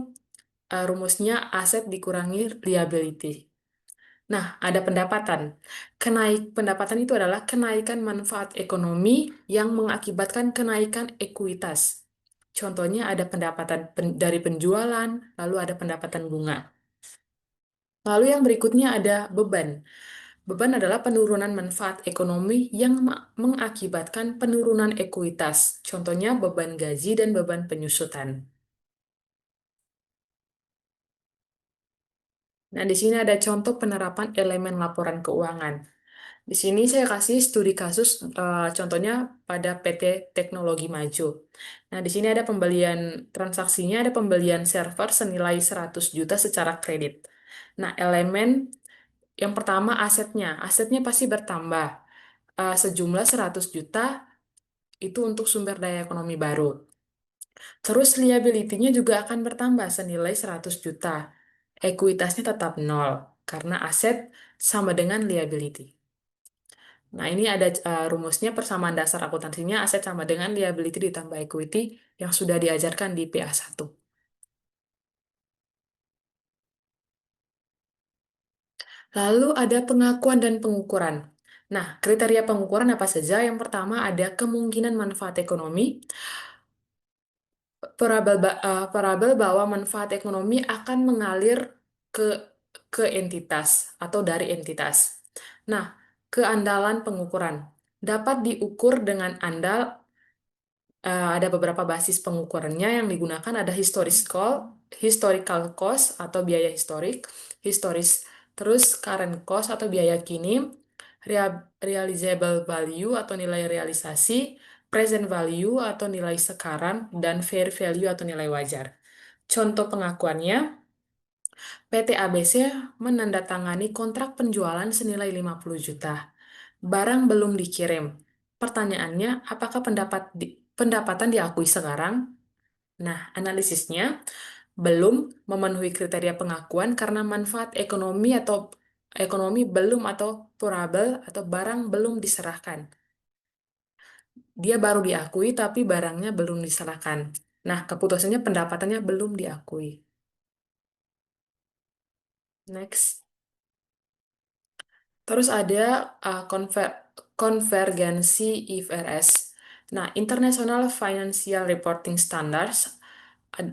rumusnya aset dikurangi liability. Nah, ada pendapatan. Pendapatan itu adalah kenaikan manfaat ekonomi yang mengakibatkan kenaikan ekuitas. Contohnya ada pendapatan dari penjualan, lalu ada pendapatan bunga. Lalu yang berikutnya ada beban. Beban adalah penurunan manfaat ekonomi yang mengakibatkan penurunan ekuitas. Contohnya beban gaji dan beban penyusutan. Nah, di sini ada contoh penerapan elemen laporan keuangan. Di sini saya kasih studi kasus, contohnya pada PT Teknologi Maju. Nah, di sini ada pembelian transaksinya, ada pembelian server senilai 100 juta secara kredit. Nah, elemen yang pertama asetnya. Asetnya pasti bertambah. Sejumlah 100 juta itu untuk sumber daya ekonomi baru. Terus liability-nya juga akan bertambah senilai 100 juta. Ekuitasnya tetap nol, karena aset sama dengan liability. Nah, ini ada rumusnya persamaan dasar akuntansinya, aset sama dengan liability ditambah equity yang sudah diajarkan di PA1. Lalu ada pengakuan dan pengukuran. Nah, kriteria pengukuran apa saja? Yang pertama ada kemungkinan manfaat ekonomi, parabel bahwa manfaat ekonomi akan mengalir ke entitas atau dari entitas. Nah, keandalan pengukuran dapat diukur dengan andal. Ada beberapa basis pengukurannya yang digunakan ada historical cost atau biaya historis, terus current cost atau biaya kini, realizable value atau nilai realisasi, present value atau nilai sekarang, dan fair value atau nilai wajar. Contoh pengakuannya, PT ABC menandatangani kontrak penjualan senilai 50 juta. Barang belum dikirim. Pertanyaannya, apakah pendapatan diakui sekarang? Nah, analisisnya belum memenuhi kriteria pengakuan karena manfaat ekonomi belum atau probable atau barang belum diserahkan. Dia baru diakui tapi barangnya belum diserahkan. Nah, keputusannya pendapatannya belum diakui. Next. Terus ada konvergensi IFRS. Nah, International Financial Reporting Standards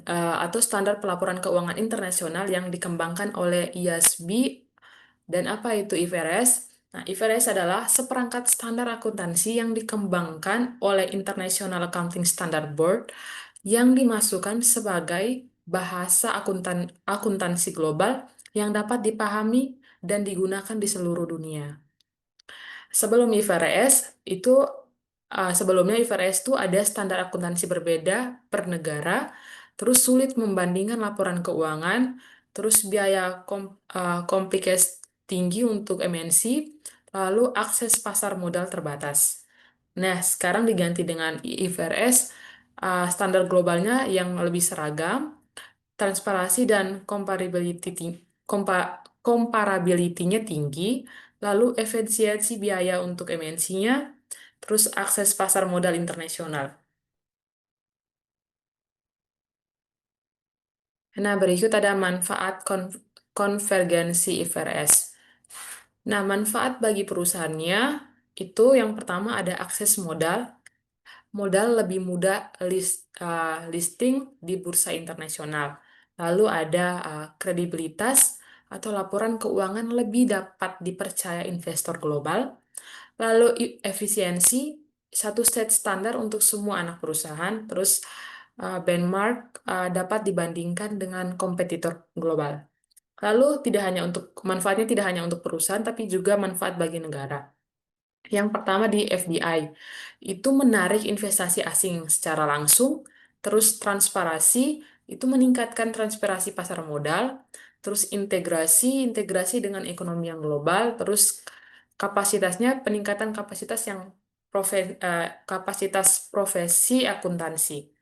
atau standar pelaporan keuangan internasional yang dikembangkan oleh IASB. Dan apa itu IFRS? Nah, IFRS adalah seperangkat standar akuntansi yang dikembangkan oleh International Accounting Standard Board yang dimasukkan sebagai bahasa akuntansi global yang dapat dipahami dan digunakan di seluruh dunia. Sebelumnya IFRS itu ada standar akuntansi berbeda per negara, terus sulit membandingkan laporan keuangan, terus biaya komplikasi tinggi untuk MNC, lalu akses pasar modal terbatas. Nah, sekarang diganti dengan IFRS, standar globalnya yang lebih seragam, transparansi dan comparability comparability-nya tinggi, lalu efisiensi biaya untuk MNC-nya, terus akses pasar modal internasional. Nah, berikut ada manfaat konvergensi IFRS. Nah, manfaat bagi perusahaannya itu yang pertama ada akses modal. Modal lebih mudah listing di bursa internasional. Lalu ada kredibilitas atau laporan keuangan lebih dapat dipercaya investor global. Lalu efisiensi, satu set standar untuk semua anak perusahaan. Terus benchmark dapat dibandingkan dengan kompetitor global. Lalu manfaatnya tidak hanya untuk perusahaan, tapi juga manfaat bagi negara. Yang pertama di FDI, itu menarik investasi asing secara langsung, terus transparansi, itu meningkatkan transparansi pasar modal, terus integrasi dengan ekonomi yang global, terus kapasitasnya peningkatan kapasitas profesi akuntansi.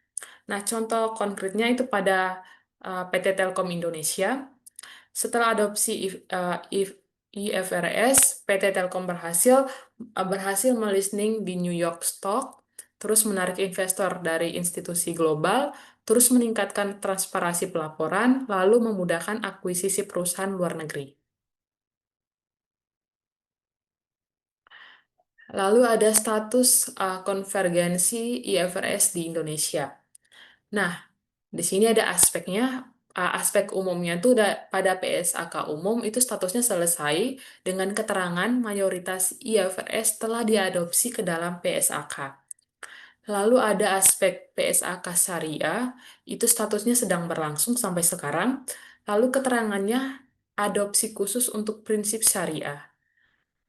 Nah, contoh konkretnya itu pada PT Telkom Indonesia. Setelah adopsi IFRS, PT Telkom berhasil melisting di New York Stock, terus menarik investor dari institusi global, terus meningkatkan transparansi pelaporan, lalu memudahkan akuisisi perusahaan luar negeri. Lalu ada status konvergensi IFRS di Indonesia. Nah, di sini ada aspeknya. Aspek umumnya tuh pada PSAK umum itu statusnya selesai dengan keterangan mayoritas IFRS telah diadopsi ke dalam PSAK. Lalu ada aspek PSAK Syariah, itu statusnya sedang berlangsung sampai sekarang. Lalu keterangannya adopsi khusus untuk prinsip syariah.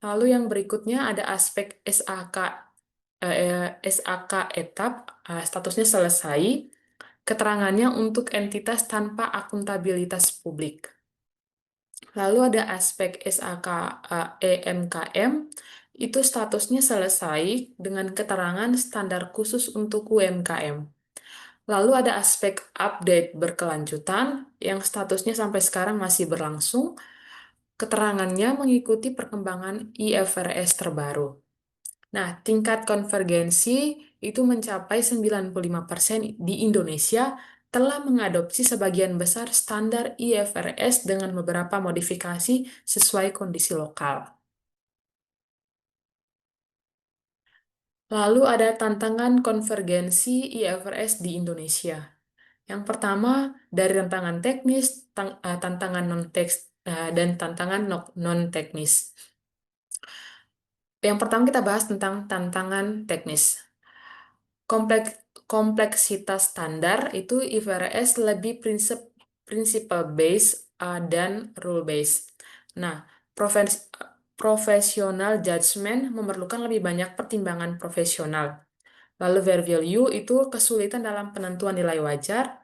Lalu yang berikutnya ada aspek SAK etap, statusnya selesai. Keterangannya untuk entitas tanpa akuntabilitas publik. Lalu ada aspek SAK EMKM, itu statusnya selesai dengan keterangan standar khusus untuk UMKM. Lalu ada aspek update berkelanjutan, yang statusnya sampai sekarang masih berlangsung. Keterangannya mengikuti perkembangan IFRS terbaru. Nah, tingkat konvergensi itu mencapai 95% di Indonesia telah mengadopsi sebagian besar standar IFRS dengan beberapa modifikasi sesuai kondisi lokal. Lalu ada tantangan konvergensi IFRS di Indonesia. Yang pertama, dari tantangan teknis, tantangan dan tantangan non-teknis. Yang pertama kita bahas tentang tantangan teknis. Kompleksitas standar itu IFRS lebih principle based dan rule based. Nah, professional judgment memerlukan lebih banyak pertimbangan profesional. Lalu fair value itu kesulitan dalam penentuan nilai wajar,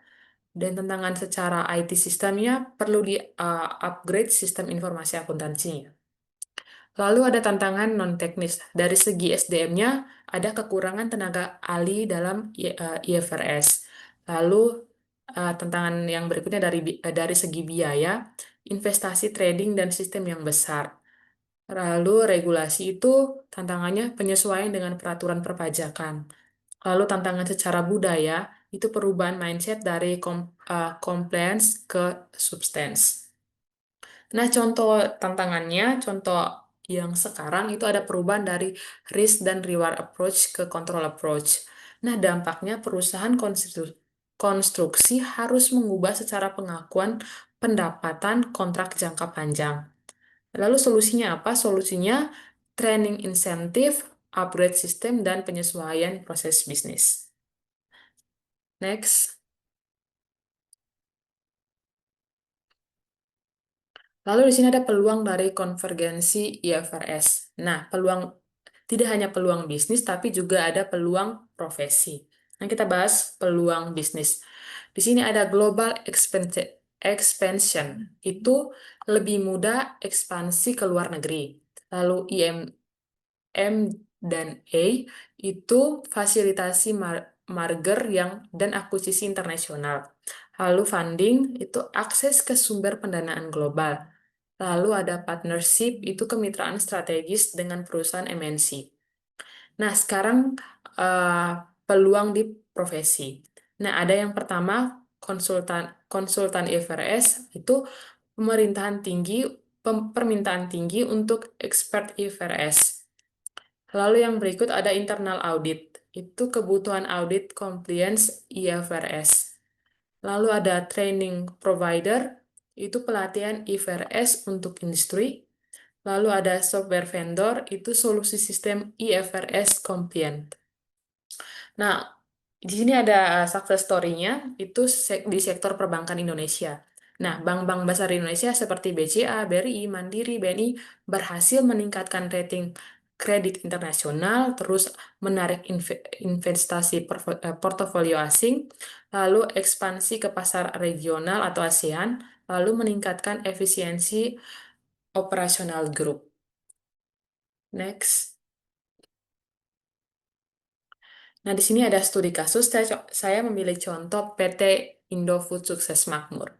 dan tantangan secara IT sistemnya perlu di-upgrade sistem informasi akuntansinya. Lalu ada tantangan non-teknis. Dari segi SDM-nya, ada kekurangan tenaga ahli dalam IFRS. Lalu tantangan yang berikutnya dari segi biaya, investasi trading dan sistem yang besar. Lalu regulasi itu tantangannya penyesuaian dengan peraturan perpajakan. Lalu tantangan secara budaya, itu perubahan mindset dari compliance ke substance. Nah, contoh tantangannya, contoh yang sekarang itu ada perubahan dari risk dan reward approach ke control approach. Nah, dampaknya perusahaan konstruksi harus mengubah secara pengakuan pendapatan kontrak jangka panjang. Lalu solusinya apa? Solusinya training insentif, upgrade sistem, dan penyesuaian proses bisnis. Next. Lalu di sini ada peluang dari konvergensi IFRS. Nah, tidak hanya peluang bisnis, tapi juga ada peluang profesi. Nah, kita bahas peluang bisnis. Di sini ada global expansion. Itu lebih mudah ekspansi ke luar negeri. Lalu M dan A itu fasilitasi merger dan akuisisi internasional. Lalu funding itu akses ke sumber pendanaan global. Lalu ada partnership, itu kemitraan strategis dengan perusahaan MNC. Nah, sekarang eh, peluang di profesi. Nah, ada yang pertama konsultan konsultan IFRS itu permintaan tinggi untuk expert IFRS. Lalu yang berikut ada internal audit, itu kebutuhan audit compliance IFRS. Lalu ada training provider, itu pelatihan IFRS untuk industri. Lalu ada software vendor, itu solusi sistem IFRS compliant. Nah, di sini ada success story-nya, itu di sektor perbankan Indonesia. Nah, bank-bank besar di Indonesia seperti BCA, BRI, Mandiri, BNI berhasil meningkatkan rating kredit internasional, terus menarik investasi portofolio asing, lalu ekspansi ke pasar regional atau ASEAN, lalu meningkatkan efisiensi operasional grup. Next. Nah, di sini ada studi kasus, saya memilih contoh PT Indofood Sukses Makmur.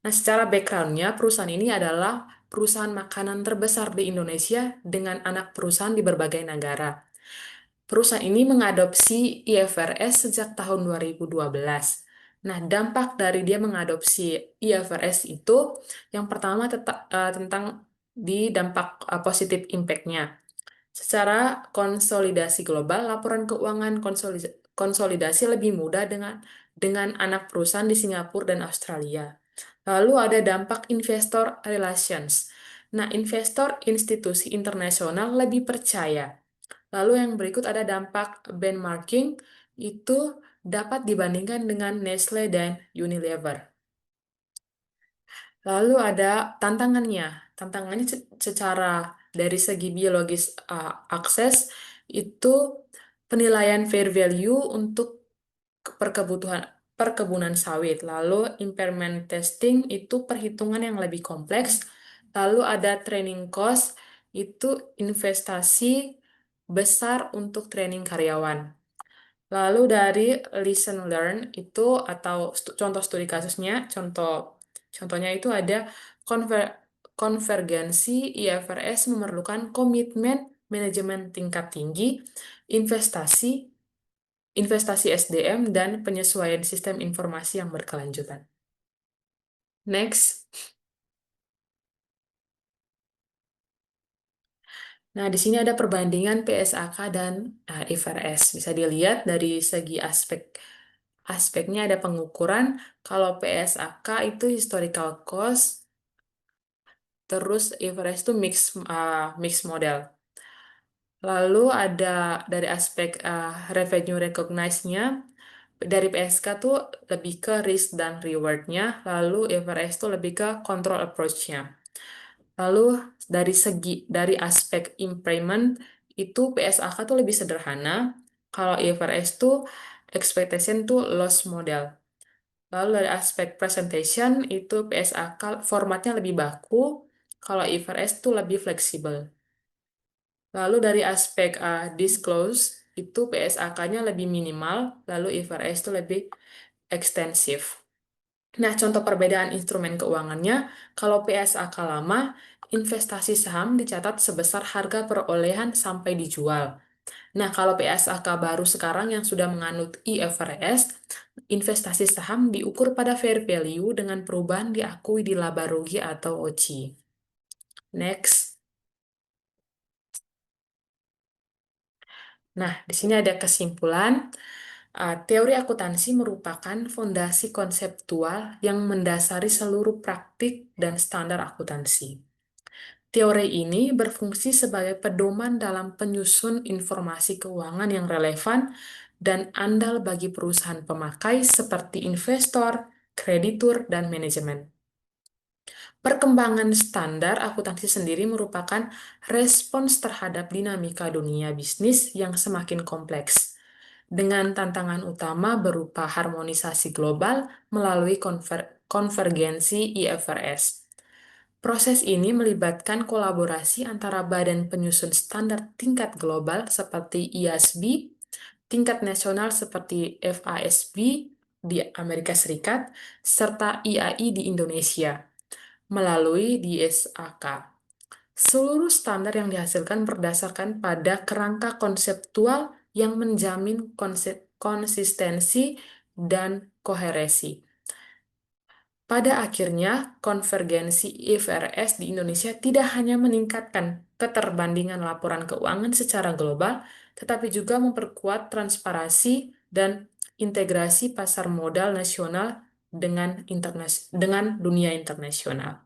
Nah, secara background-nya, perusahaan ini adalah perusahaan makanan terbesar di Indonesia dengan anak perusahaan di berbagai negara. Perusahaan ini mengadopsi IFRS sejak tahun 2012. Nah, dampak dari dia mengadopsi IFRS itu, yang pertama tentang di dampak positif impact-nya. Secara konsolidasi global, laporan keuangan konsolidasi lebih mudah dengan anak perusahaan di Singapura dan Australia. Lalu ada dampak investor relations. Nah, investor institusi internasional lebih percaya. Lalu yang berikut ada dampak benchmarking, itu dapat dibandingkan dengan Nestle dan Unilever. Lalu ada tantangannya. Tantangannya secara dari segi biologis akses itu penilaian fair value untuk perkebunan sawit. Lalu impairment testing itu perhitungan yang lebih kompleks. Lalu ada training cost, itu investasi besar untuk training karyawan. Lalu dari listen learn itu atau contoh studi kasusnya, contohnya itu ada konvergensi IFRS memerlukan komitmen manajemen tingkat tinggi, investasi SDM, dan penyesuaian sistem informasi yang berkelanjutan. Next. Nah, di sini ada perbandingan PSAK dan IFRS. Bisa dilihat dari segi aspeknya ada pengukuran. Kalau PSAK itu historical cost, terus IFRS itu mix model. Lalu ada dari aspek revenue recognize-nya, dari PSK tuh lebih ke risk dan reward-nya, lalu IFRS tuh lebih ke control approach-nya. Lalu dari aspek impairment itu PSAK tuh lebih sederhana, kalau IFRS tuh expectation tuh loss model. Lalu dari aspek presentation itu PSAK formatnya lebih baku, kalau IFRS tuh lebih fleksibel. Lalu dari aspek disclose itu PSAK-nya lebih minimal, lalu IFRS itu lebih ekstensif. Nah, contoh perbedaan instrumen keuangannya, kalau PSAK lama, investasi saham dicatat sebesar harga perolehan sampai dijual. Nah, kalau PSAK baru sekarang yang sudah menganut IFRS, investasi saham diukur pada fair value dengan perubahan diakui di laba rugi atau OCI. Next. Nah, di sini ada kesimpulan. Teori akuntansi merupakan fondasi konseptual yang mendasari seluruh praktik dan standar akuntansi. Teori ini berfungsi sebagai pedoman dalam penyusun informasi keuangan yang relevan dan andal bagi perusahaan pemakai seperti investor, kreditur, dan manajemen. Perkembangan standar akuntansi sendiri merupakan respons terhadap dinamika dunia bisnis yang semakin kompleks, dengan tantangan utama berupa harmonisasi global melalui konvergensi IFRS. Proses ini melibatkan kolaborasi antara badan penyusun standar tingkat global seperti IASB, tingkat nasional seperti FASB, di Amerika Serikat, serta IAI di Indonesia melalui DSAK. Seluruh standar yang dihasilkan berdasarkan pada kerangka konseptual yang menjamin konsistensi dan koherensi. Pada akhirnya, konvergensi IFRS di Indonesia tidak hanya meningkatkan keterbandingan laporan keuangan secara global, tetapi juga memperkuat transparansi dan integrasi pasar modal nasional dengan dunia internasional.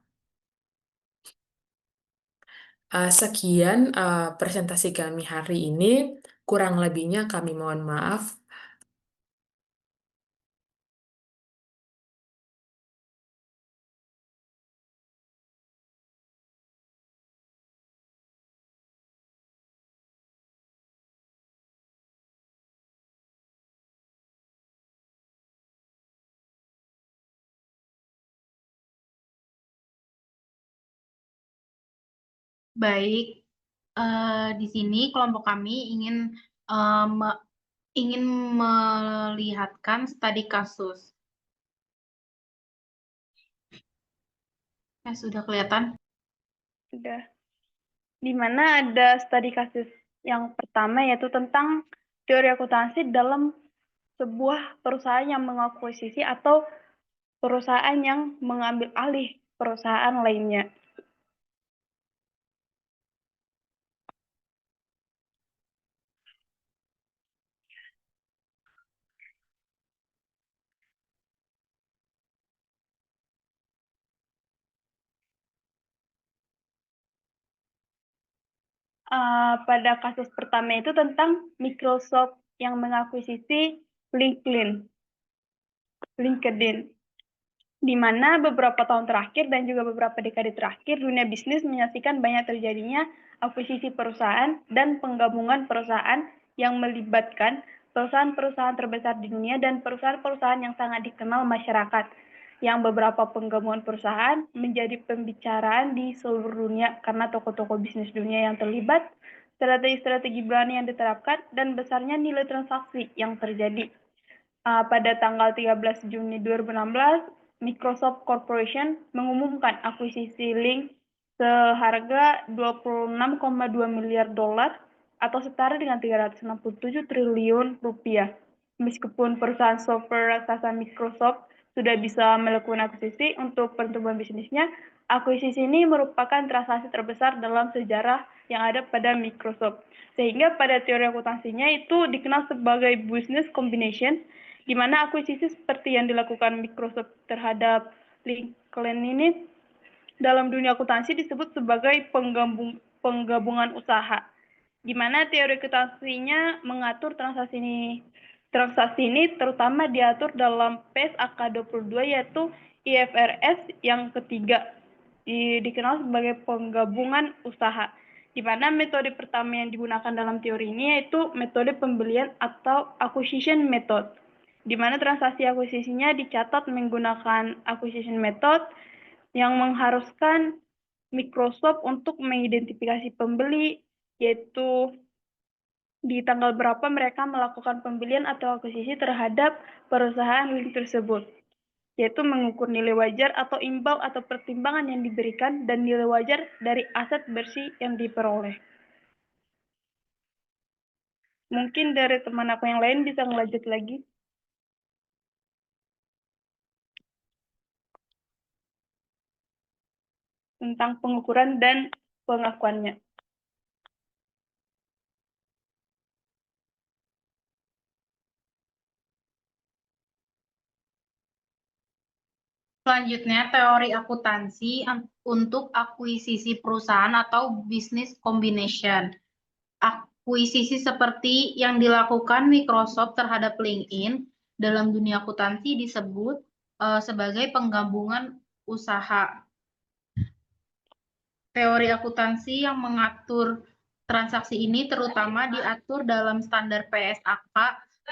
Sekian presentasi kami hari ini. Kurang lebihnya kami mohon maaf. Baik, di sini kelompok kami ingin melihatkan studi kasus. Ya, sudah kelihatan? Sudah. Di mana ada studi kasus yang pertama yaitu tentang teori akuntansi dalam sebuah perusahaan yang mengakuisisi atau perusahaan yang mengambil alih perusahaan lainnya. Pada kasus pertama itu tentang Microsoft yang mengakuisisi LinkedIn, di mana beberapa tahun terakhir dan juga beberapa dekade terakhir dunia bisnis menyaksikan banyak terjadinya akuisisi perusahaan dan penggabungan perusahaan yang melibatkan perusahaan-perusahaan terbesar di dunia dan perusahaan-perusahaan yang sangat dikenal masyarakat, yang beberapa penggabungan perusahaan menjadi pembicaraan di seluruh dunia karena tokoh-tokoh bisnis dunia yang terlibat, strategi-strategi berani yang diterapkan, dan besarnya nilai transaksi yang terjadi. Pada tanggal 13 Juni 2016, Microsoft Corporation mengumumkan akuisisi Link seharga 26,2 miliar dolar atau setara dengan 367 triliun rupiah. Meskipun perusahaan software raksasa Microsoft sudah bisa melakukan akuisisi untuk pertumbuhan bisnisnya, akuisisi ini merupakan transaksi terbesar dalam sejarah yang ada pada Microsoft. Sehingga pada teori akuntansinya itu dikenal sebagai business combination, di mana akuisisi seperti yang dilakukan Microsoft terhadap LinkedIn ini dalam dunia akuntansi disebut sebagai penggabungan usaha, di mana teori akuntansinya mengatur transaksi ini terutama diatur dalam PSAK 22 yaitu IFRS yang ketiga, dikenal sebagai penggabungan usaha, di mana metode pertama yang digunakan dalam teori ini yaitu metode pembelian atau acquisition method, di mana transaksi akuisisinya dicatat menggunakan acquisition method yang mengharuskan Microsoft untuk mengidentifikasi pembeli, yaitu di tanggal berapa mereka melakukan pembelian atau akuisisi terhadap perusahaan link tersebut, yaitu mengukur nilai wajar atau imbal atau pertimbangan yang diberikan dan nilai wajar dari aset bersih yang diperoleh. Mungkin dari teman aku yang lain bisa ngelanjut lagi tentang pengukuran dan pengakuannya. Selanjutnya, teori akuntansi untuk akuisisi perusahaan atau business combination. Akuisisi seperti yang dilakukan Microsoft terhadap LinkedIn dalam dunia akuntansi disebut sebagai penggabungan usaha. Teori akuntansi yang mengatur transaksi ini terutama diatur dalam standar PSAK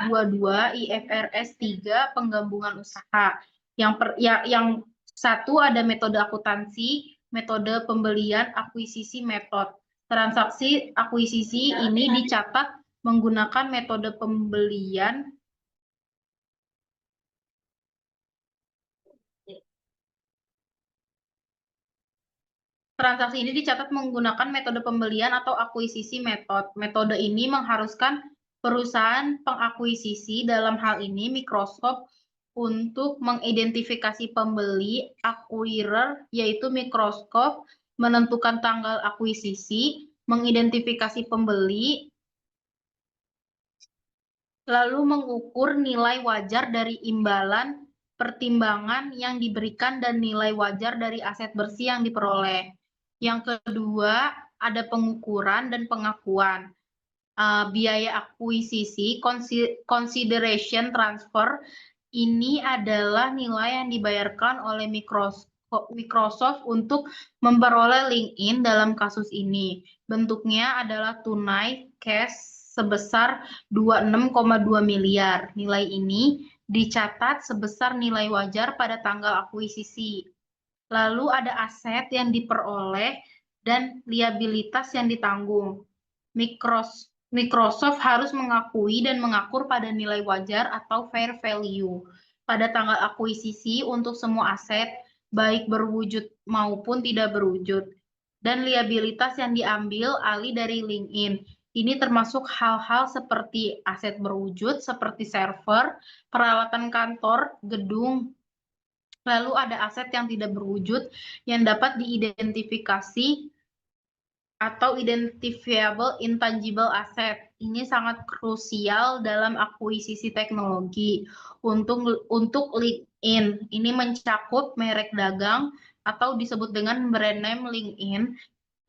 22 IFRS 3 penggabungan usaha. Yang satu ada metode akuntansi, metode pembelian, akuisisi method. Transaksi akuisisi ini dicatat menggunakan metode pembelian Transaksi ini dicatat menggunakan metode pembelian atau akuisisi metode. Metode ini mengharuskan perusahaan pengakuisisi, dalam hal ini Microsoft, untuk mengidentifikasi pembeli, acquirer, yaitu Microsoft, menentukan tanggal akuisisi, mengidentifikasi pembeli, lalu mengukur nilai wajar dari imbalan pertimbangan yang diberikan dan nilai wajar dari aset bersih yang diperoleh. Yang kedua, ada pengukuran dan pengakuan. Biaya akuisisi, consideration transfer, ini adalah nilai yang dibayarkan oleh Microsoft untuk memperoleh LinkedIn dalam kasus ini. Bentuknya adalah tunai cash sebesar 26,2 miliar. Nilai ini dicatat sebesar nilai wajar pada tanggal akuisisi. Lalu ada aset yang diperoleh dan liabilitas yang ditanggung. Microsoft harus mengakui dan mengakur pada nilai wajar atau fair value pada tanggal akuisisi untuk semua aset, baik berwujud maupun tidak berwujud, dan liabilitas yang diambil alih dari LinkedIn. Ini termasuk hal-hal seperti aset berwujud, seperti server, peralatan kantor, gedung. Lalu ada aset yang tidak berwujud yang dapat diidentifikasi atau identifiable intangible asset. Ini sangat krusial dalam akuisisi teknologi. Untuk LinkedIn, ini mencakup merek dagang atau disebut dengan brand name LinkedIn,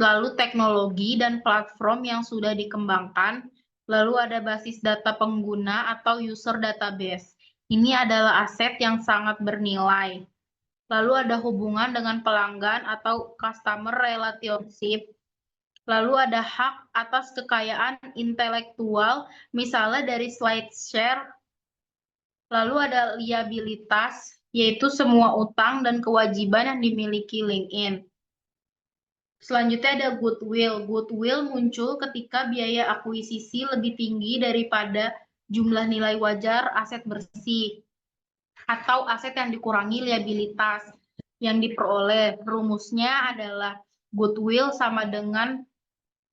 lalu teknologi dan platform yang sudah dikembangkan, lalu ada basis data pengguna atau user database. Ini adalah aset yang sangat bernilai. Lalu ada hubungan dengan pelanggan atau customer relationship. Lalu ada hak atas kekayaan intelektual, misalnya dari slide share. Lalu ada liabilitas, yaitu semua utang dan kewajiban yang dimiliki LinkedIn. Selanjutnya ada goodwill. Goodwill muncul ketika biaya akuisisi lebih tinggi daripada jumlah nilai wajar aset bersih atau aset yang dikurangi liabilitas yang diperoleh. Rumusnya adalah goodwill sama dengan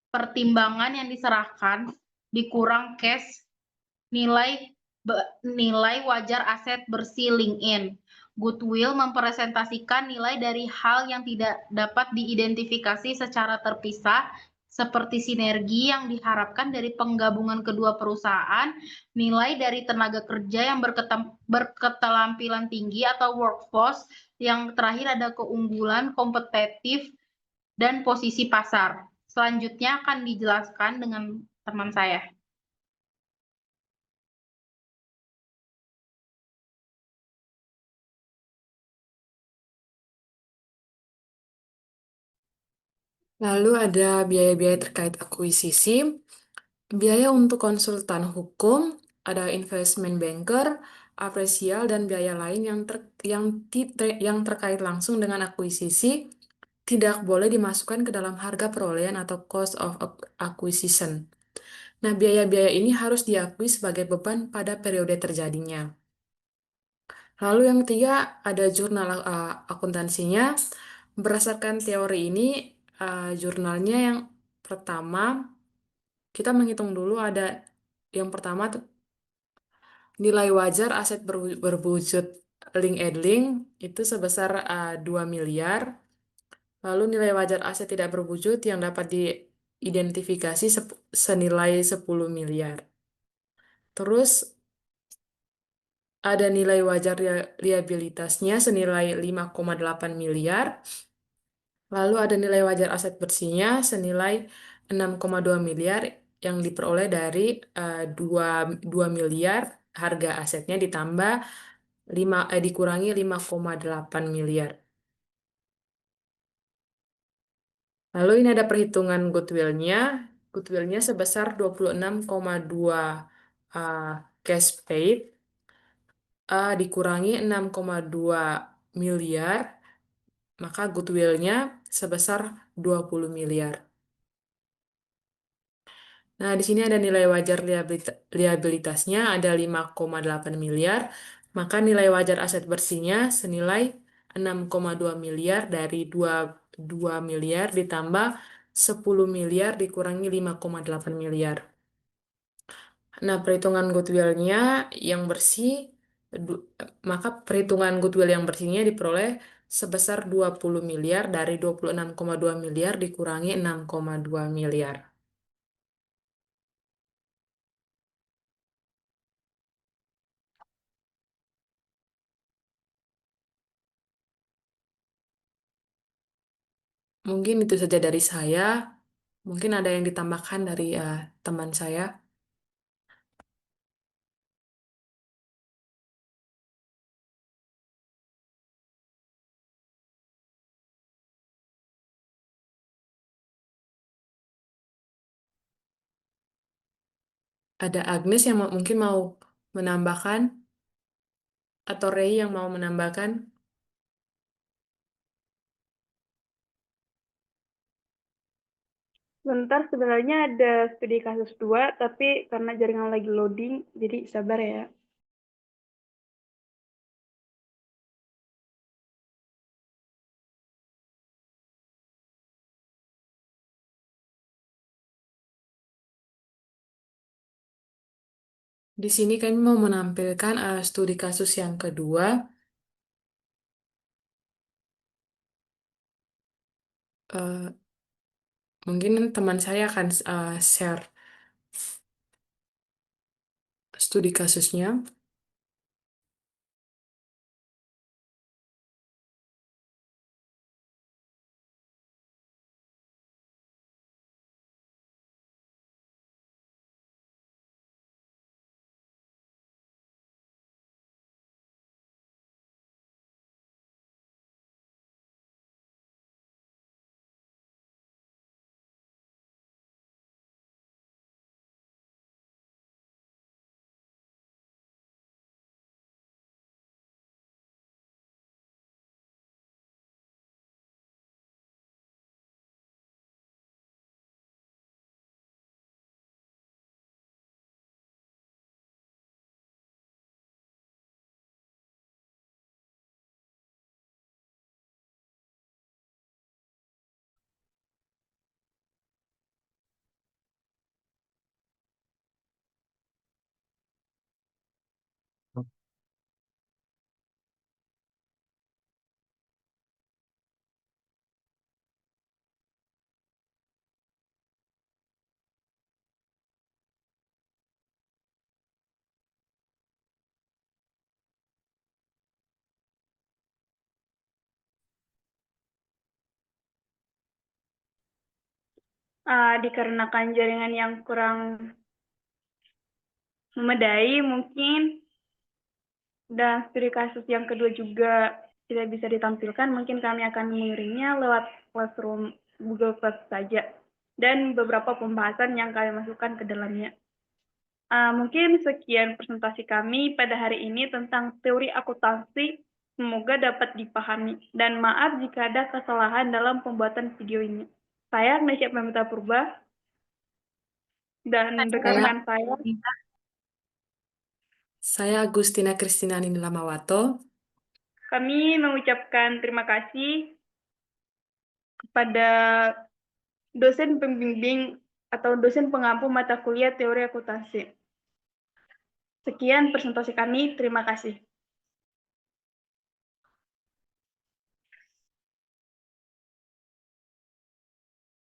pertimbangan yang diserahkan dikurang cash nilai wajar aset bersih LinkedIn. Goodwill mempresentasikan nilai dari hal yang tidak dapat diidentifikasi secara terpisah, seperti sinergi yang diharapkan dari penggabungan kedua perusahaan, nilai dari tenaga kerja yang berketerampilan tinggi atau workforce, yang terakhir ada keunggulan, kompetitif, dan posisi pasar. Selanjutnya akan dijelaskan dengan teman saya. Lalu ada biaya-biaya terkait akuisisi, biaya untuk konsultan hukum, ada investment banker, apresial, dan biaya lain yang terkait langsung dengan akuisisi tidak boleh dimasukkan ke dalam harga perolehan atau cost of acquisition. Nah, biaya-biaya ini harus diakui sebagai beban pada periode terjadinya. Lalu yang ketiga ada jurnal akuntansinya. Berdasarkan teori ini, jurnalnya yang pertama, kita menghitung dulu ada yang pertama nilai wajar aset berwujud link edling itu sebesar 2 miliar. Lalu nilai wajar aset tidak berwujud yang dapat diidentifikasi senilai 10 miliar. Terus ada nilai wajar liabilitasnya senilai 5,8 miliar. Lalu ada nilai wajar aset bersihnya senilai 6,2 miliar yang diperoleh dari 2 miliar harga asetnya ditambah dikurangi 5,8 miliar. Lalu ini ada perhitungan goodwill-nya. Goodwill-nya sebesar 26,2 cash paid dikurangi 6,2 miliar, maka goodwill-nya sebesar 20 miliar. Nah, di sini ada nilai wajar liabilitasnya ada 5,8 miliar, maka nilai wajar aset bersihnya senilai 6,2 miliar dari 2 miliar ditambah 10 miliar dikurangi 5,8 miliar. Nah, perhitungan goodwill-nya yang bersih, maka perhitungan goodwill yang bersihnya diperoleh sebesar 20 miliar dari 26,2 miliar dikurangi 6,2 miliar. Mungkin itu saja dari saya. Mungkin ada yang ditambahkan dari teman saya. Ada Agnes yang mungkin mau menambahkan, atau Ray yang mau menambahkan. Sebentar, sebenarnya ada studi kasus 2, tapi karena jaringan lagi loading, jadi sabar ya. Di sini kami mau menampilkan studi kasus yang kedua. Eh, Mungkin teman saya akan share studi kasusnya. Dikarenakan jaringan yang kurang memadai mungkin, dan studi kasus yang kedua juga tidak bisa ditampilkan, mungkin kami akan mengirimnya lewat Classroom Google Class saja, dan beberapa pembahasan yang kami masukkan ke dalamnya. Mungkin sekian presentasi kami pada hari ini tentang teori akuntansi. Semoga dapat dipahami. Dan maaf jika ada kesalahan dalam pembuatan video ini. Saya Agnesia Pamita Purba. Dan rekan-rekan Saya Agustina Kristina Ninilamawato. kami mengucapkan terima kasih kepada dosen pembimbing atau dosen pengampu mata kuliah teori akuntansi. Sekian presentasi kami, terima kasih.